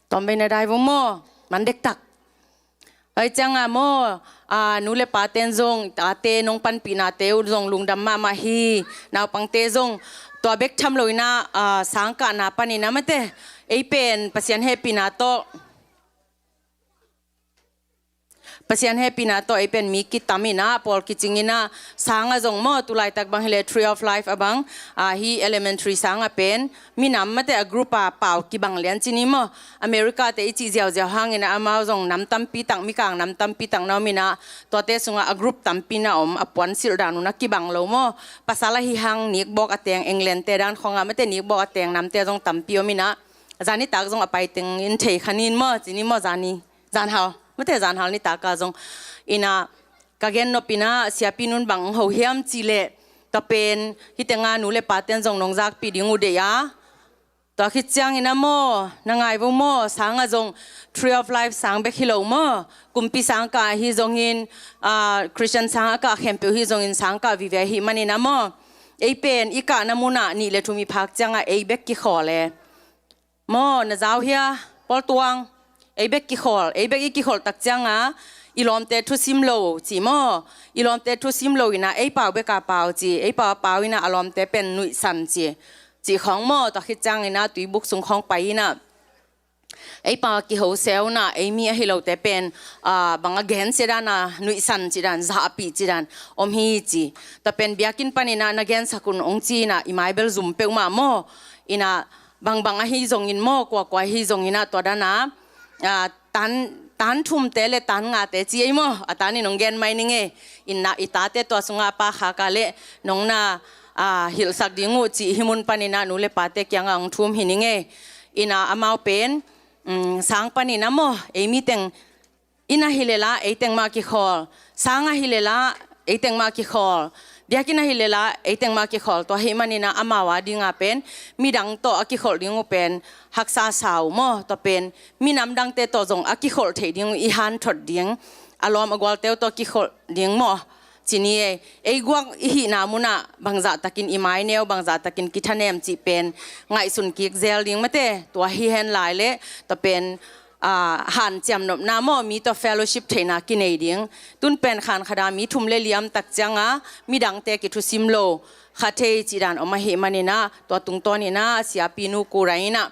tom be na dai vo mo man dek tak ai changa mo nu le pa ten zong ta te nong pan pi na te zong lungdam ma hi naw pang te zong to bek tham loina sang ka na pani na mate ei pen pasian happy na to pasian happy na to ei pen mi ki tamina pol ki chingina sanga zong mo tulai tak bang hele tree of life abang hi elementary sanga pen minam mate a group pau ki bang lian chini mo america te chi jiao jiao hangina ama zong nam tam pi tang mi kang nam tam pi tang naw mina to te sunga a group tam pi na om apon sil danu na ki bang lo mo pasala hi hang nik bok ateng england te dan khonga mate nik bok ateng nam te zong tam pi omina zani tak zong apai teng in thei khanin mo chini mo zani zan hao mate zan hal ni ta ka zong ina kagen no pina sia pinun bang ho hiam chile ta pen hitenga nu le paten zong nong jak pi dingu de ya to khit chang ina mo nangai bo mo sanga zong tree of life sang be khilo mo kumpi sang ka hi zong in christian sang ka khempe hi zong in sang ka vi ve hi manina mo ei pen ika namuna ni le thumi phak changa ei bek ki khole mo na zaw hia pol tuang ei bek ki khol tak changa ilom te thu sim lo chi mo ilom te thu sim lo ina ei pau be ka pau chi ei pau ina alom te pen nui san chi khong mo ta khit chang ina tui buk sung khong pai ina ei pa ki ho sel na ei mi a hilo te pen banga gen se na nui san chi dan za pi chi dan om hi chi ta pen biakin panina na gen sakun ong chi na imai bel zum pe ma mo ina bang a hi zong in mo kwa hi zong ina to da na tan thum te le tan nga te chi mo atani nong gen mai ninge inna itate to sunga pa kha ka le nong na hil sak dingu chi himun panina nu le pate kyang ang thum hininge ina amau pen sang panina mo emi teng ina hilela eiteng ma ki khol sanga hilela eiteng ma ki khol diakina hilela eiteng ma ki khol to himanina amawa dinga pen midang to aki khol dingu pen haksa saw mo to pen minam dang te to jong aki khol thei ding I han thot ding alom agwal te to ki khol ding mo chini ei gwang hi na muna bangza takin imai neu bangza takin kithanem chi pen ngai sun ki zel ding mate to hi hen lai le to pen han cham nop na mo mi to fellowship theina kinai ding tun pen khan khada mi thum le liam tak changa mi dang te ki thu simlo khathe chiran oma he manina to tung toni na sia pinu kuraina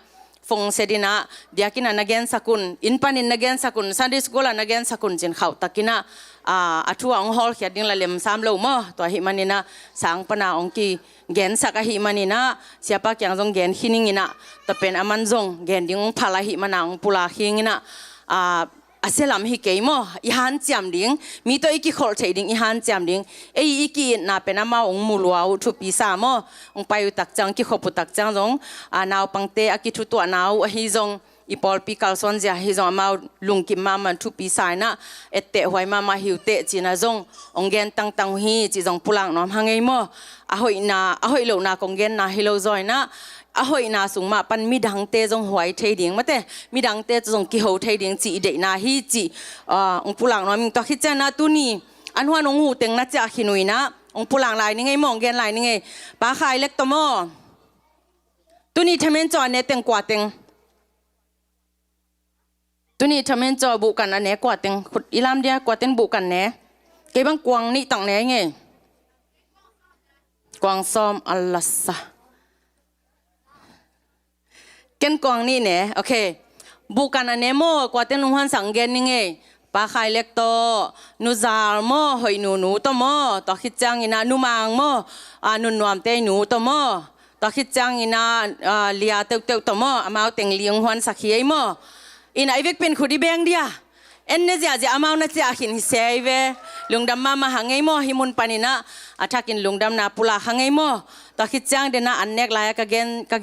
phong sedina diakina nagen sakun inpanin nagen sakun sunday school nagen sakun jin khau takina athua ong hol khia ding la lem sam lo mo to hi manina sang pana ong ki gen saka hi manina siapa kyang jong gen hiningina to pen aman jong gen ding phala hi manang pula hingina aselam hi keimo I han cham ding mi to iki khol thei ding I han cham ding ei iki na penama ong mulwa u thu pi sa mo ong payu tak chang ki khopu tak chang jong naw pangte aki thu to naw hi jong อีปอลปีกาลซอนเจียฮิจงมาลุงกิมมามันทุปีสายนะเอเตหวยมาหิวเตจีนะจงองเกนตังฮีจีจงปุลังน้อมหังไงมอหอยโลนากองเกนนาฮิโลจอยนะอหอยนาสุงมาปันมีดังเตจงหวยเทดิงมาเตมีดังเตจงกิโฮเทดิงจีเดนาฮีจีองปุลังน้อมมิงตอคิเจนะตุนีอันหัวนงหูเต็งนะจะขินุยนะองปุลังลายนี่ไงมองเกนลายนี่ไงปาขายเล็กตโมตุนีทำเมนจอเนเต็งกว่าเต็งตุนี่ทำให้จอบุกันอันเนี้ยกว่าเต็งขุดอีลามเดียกว่าเต็งบุกันเนี้ยเก็บบังกวางนี่ต่างเนี้ยไงกวางซ้อมอัลลัสซะเกนกวางนี่เนี่ยโอเคบุกันอันเนี้ยโมกว่าเต็งนุ่งหันสังเกตนี่ไงปลาไข่เล็กโตนูซาร์โมหอยหนูโตโมต่อคิดจังอินานูมังโมนุนนวมเตหนูโตโมต่อคิดจังอินาเลียเตโตโมอามาเอาเต็งเลี้ยงหันสักเฮียโมอินาอีเวกเป็นขุดีแบงเดียเอ็นเนเซียจะอามาหน้าจะหินเซยเวลุงดำมาหังไงโมหิมุนปานินะอาทักินลุงดำนาปุลาหังไงโมตอคิดจังเดนะอันเนกลายกะ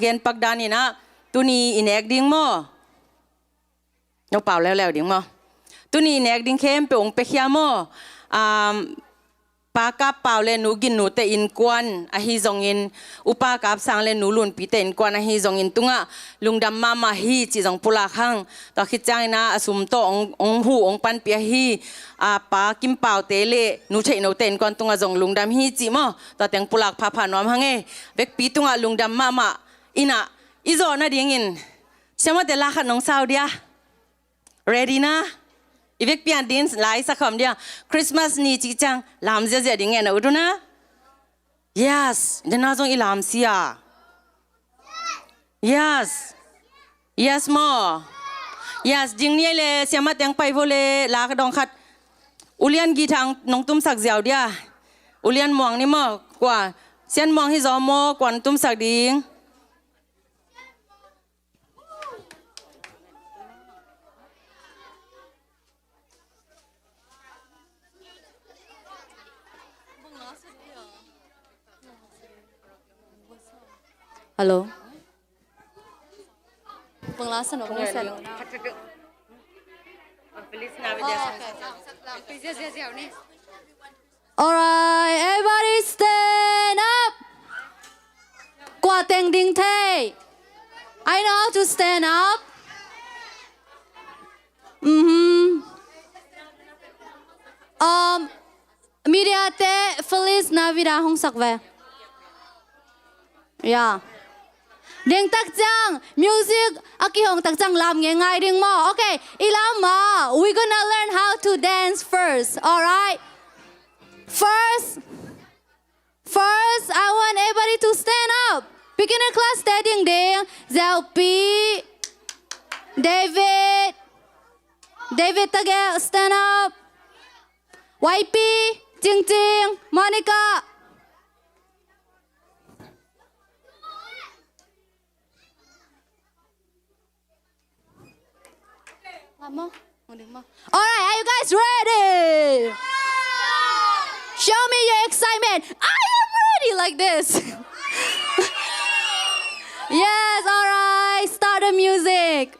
เกนปักดานี่นะตุนีอินเอกดิ้งโมนกเป่าแล้วดิ้งโมตุนีอินเอกดิ้งเข้มเปองเปขี้ยโมปากาเป่าเลนูกินนูเตอินกวนอาฮิจงอินอุปากาบสังเลนูลุนปีเตอินกวนอาฮิจงอินตุงะลุงดำมาฮีจีจงปุลาขังตอคิดจังนะอสุมโตองหูองปันเปียฮีปากิมเป่าเตเลนูเชนูเตอินกวนตุงะจงลุงดำฮีจีโมตอเต็งปุลากพาพานอมหังเอเวกปีตุงะลุงดำมาอินะอิโซนะดิ้งอินเชื่อว่าเดลาขันน้องสาวเดีย ready นะอีเวกเปียนดินไลน์สักคำเดียวคริสต์มาสนี่จีจังลามเสียดิ้งเงินอุดนะ yes เดน่าจงอีลามเสีย yes มอ yes ดิ้งนี่เลยเสียมาแต่งไปโวเลยลากระดองขัดอุเลียนกีทางน้องตุ้มสักเจียวเดียอุเลียนมองนี่มอกว่าเสียนมองที่จอมอกว่าตุ้มสักดิ้งฮัลโหล Pang lasa no, pang lasa no. Alright, everybody stand up. Qua teng ding thay. I know how to stand up. Media te Feliz Navidad hong sakve. Yeah. Ding tak jang music aki hong tak jang lam nge ngai ding mo. Okay, ilam ma. We gonna learn how to dance first. All right. First, I want everybody to stand up. Beginner class standing ding. Zelpi, David tage stand up. YP, Jing Jing, Monica. Alright, are you guys ready? Show me your excitement. I am ready like this. Yes, alright, start the music.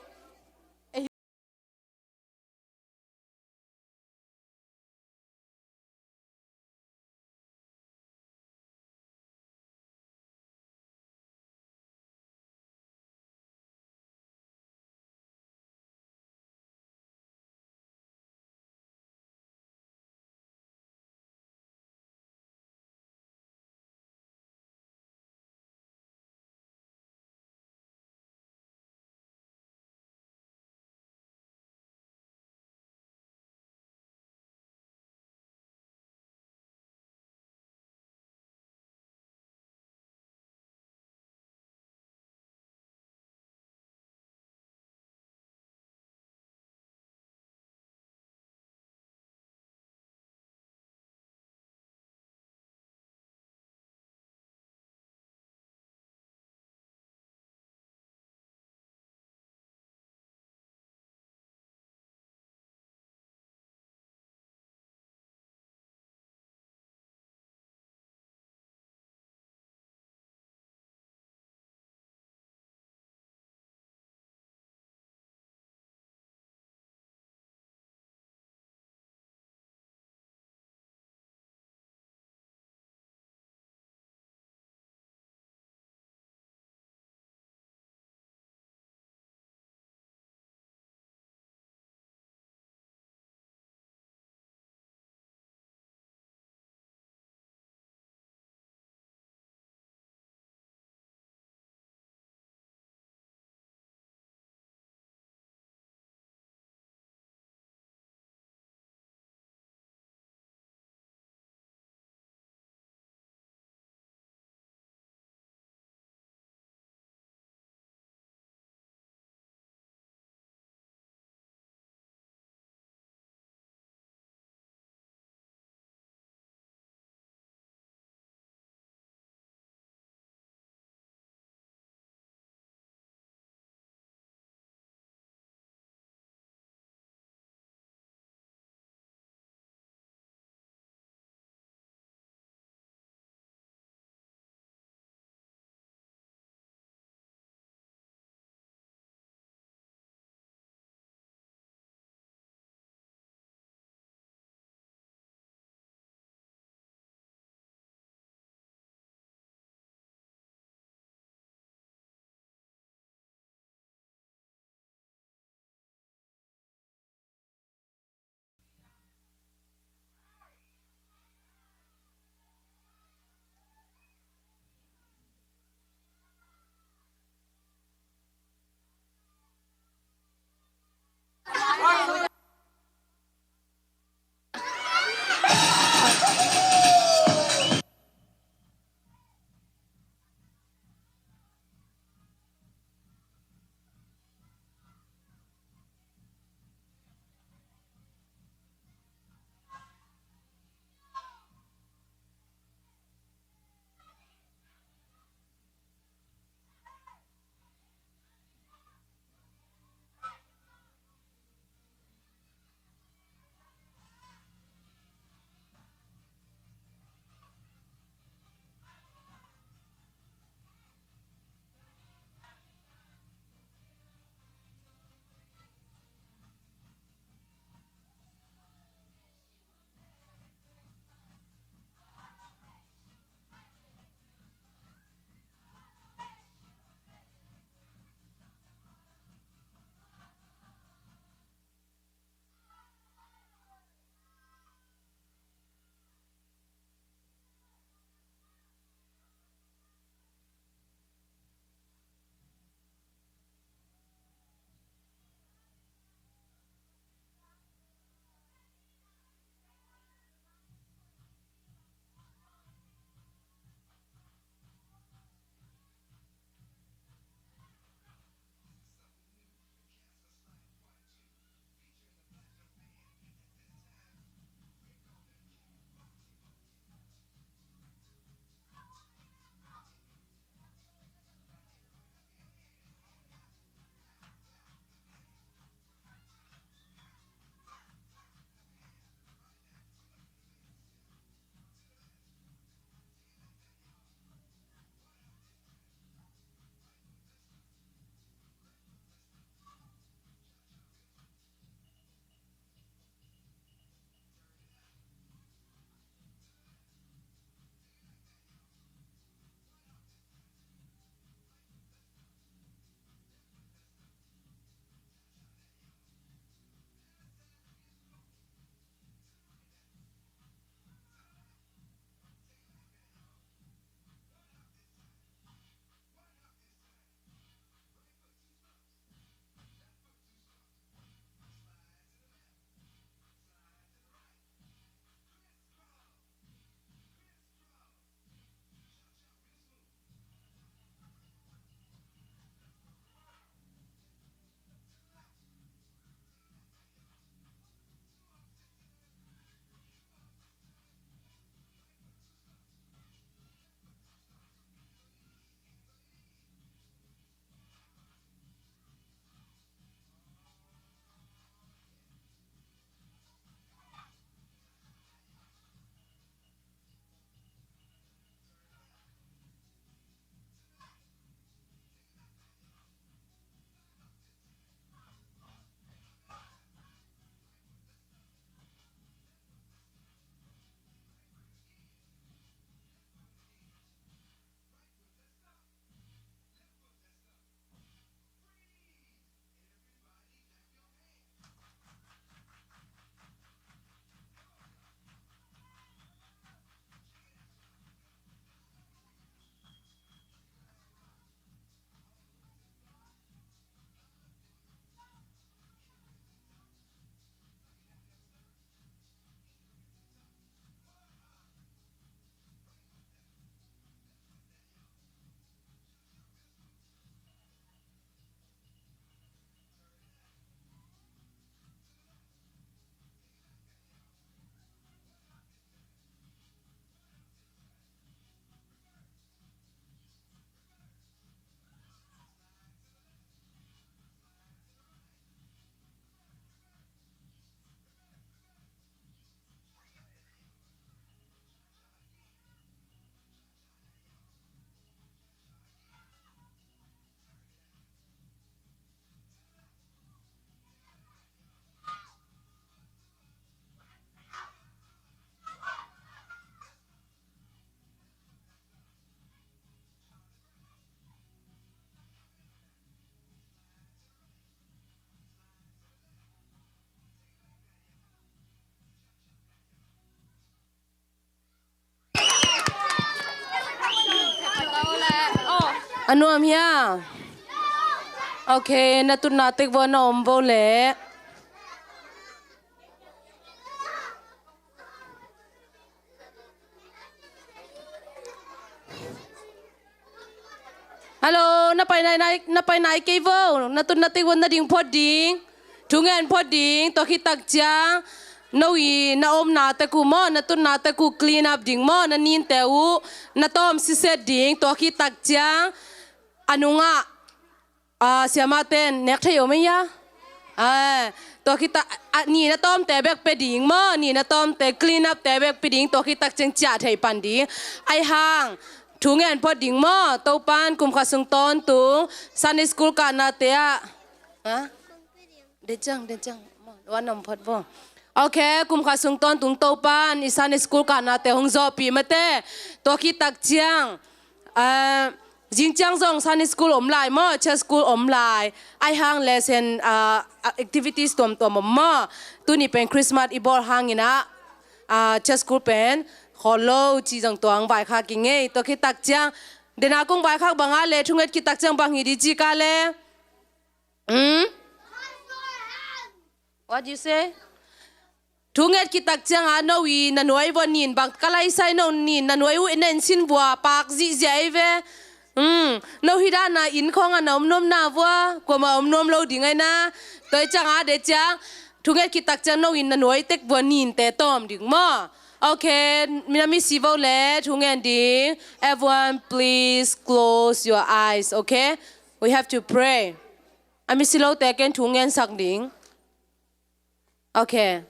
Ano amia? Okay, natun natik vo na ombo le. Hello, napay nai kay vo. Natun natik vo na ding pod ding. Tungen pod ding to kitak jang. Noi na om na ta ku mo na tun na ta ku clean up ding mo na nin te u na tom si set ding to kitak jang. Anu nga siama ten nek thayo me ya to kita ni na tom te bek pe ding mo ni na tom te clean up te bek pe ding to kitak jeng cha thai pan ding ai hang thu ngen po ding mo to pan kum kha sung ton tu Sunday school ka na te a de chang wan nom phot bo okay kum kha sung ton tung to pan i Sunday school ka na te hong zo pi ma te to kitak jang Jing Jiang Zong Sunday School lai mo church school lai ai hang lesson activities tom mo tu ni pen Christmas i bol hang ina church school pen hollow chi jong tuang bai kha ki nge to ki tak jiang dena kong bai kha banga le thunget ki tak jiang bang hi di ji ka le What do you say Thunget ki tak jiang a no wi na noi bo nin bang kalai sai no nin na noi u nen sin bua pak ji jai ve no hida na in khong a nom nom na wa ko ma om nom lo ding ai na toi chang a de chang thunget ki tak chang no in na noi tek bo nin te tom ding mo okay mi si vo le thungen ding everyone please close your eyes okay we have to pray ami si lo te ken thungen sak ding okay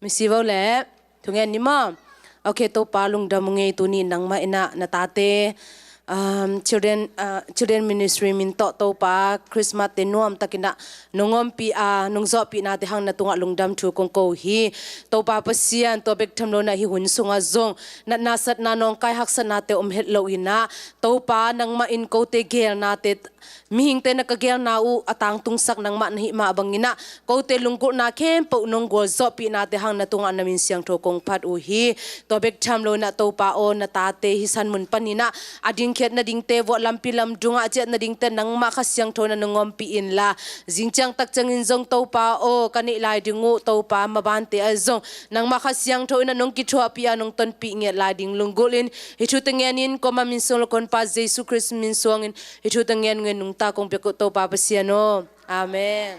mi si vo le thungen ni mo okay to pa lung da mu nge tu ni nang ma ina na ta te children ministry min to pa Christmas te nuam takina nongom pi nong zo pi na te hang na tunga lungdam thu kong ko hi to pa pasian to bek thamlo na hi hun sunga zong na sat na nong kai hak sa na te het lo ina to pa nang ma in ko te gel na te mihing te na ka gel na u atang tung sak nang ma na hi ma bangina ko te lungko na kem po nong go zo pi na te hang na tunga na min siang tho kong phat u hi to bek thamlo na to pa o na ta te hi san mun panina ading khet na ding te vo lampi lam dunga chet na ding te nang ma kha siang thona nangom pi in la jingchang tak chang in zong to pa o kani lai dingu to pa ma ban te azong nang ma kha siang thona nong ki thua pi anong ton pi nge la ding lungulin hi thu tengen in ko ma min solo kon pa Jesus Christ min song in hi thu tengen nge nung ta kong pe ko to pa pasiano amen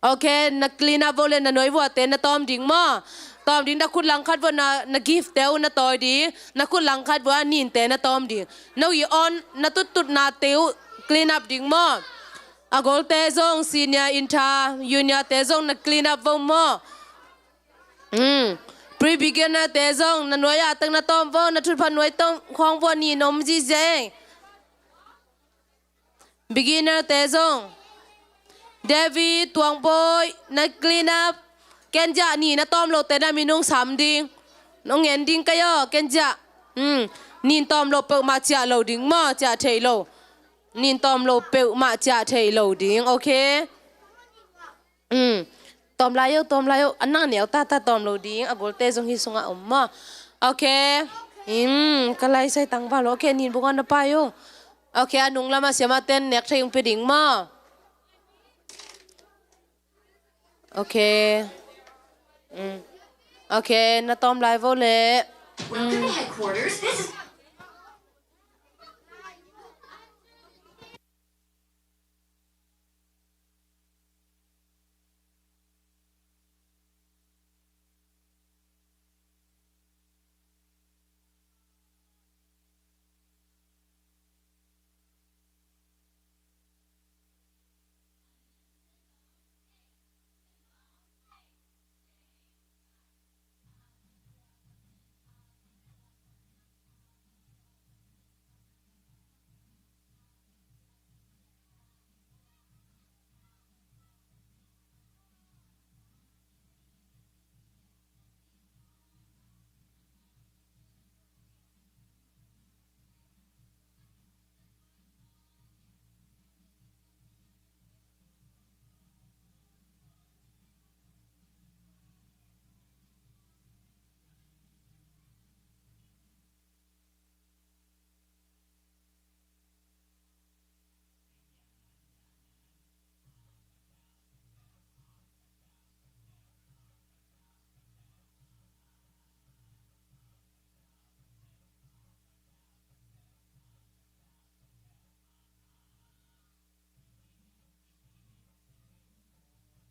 okay na clean up volen na noi vo te na tom ding mo tom ding na khut lang khat vo na gift teu na toy di na khut lang khat vo nin te na tom ding no i on na tut na teu clean up ding mo agol te zong senior inter junior te zong na clean up vo mo pre beginner te zong na noi a tang na tom vo na thut phan noi tong khong vo ni nom ji je beginner te zong David tuang boy na clean up Kenja ni na tom lo te na minung sam ding nong ending kayo Kenja nin tom lo pe ma cha lo ding mo cha thei lo nin tom lo pe ma cha thei lo ding okay tom la yo anang neo ta tom lo ding agol te jong hi sunga om mo okay kalai sai tang ba lo okay nin bu na pa yo okay anung lama siama ten nek thei ung pe ding mo okay Okay, na tom live ole. Welcome to headquarters. This is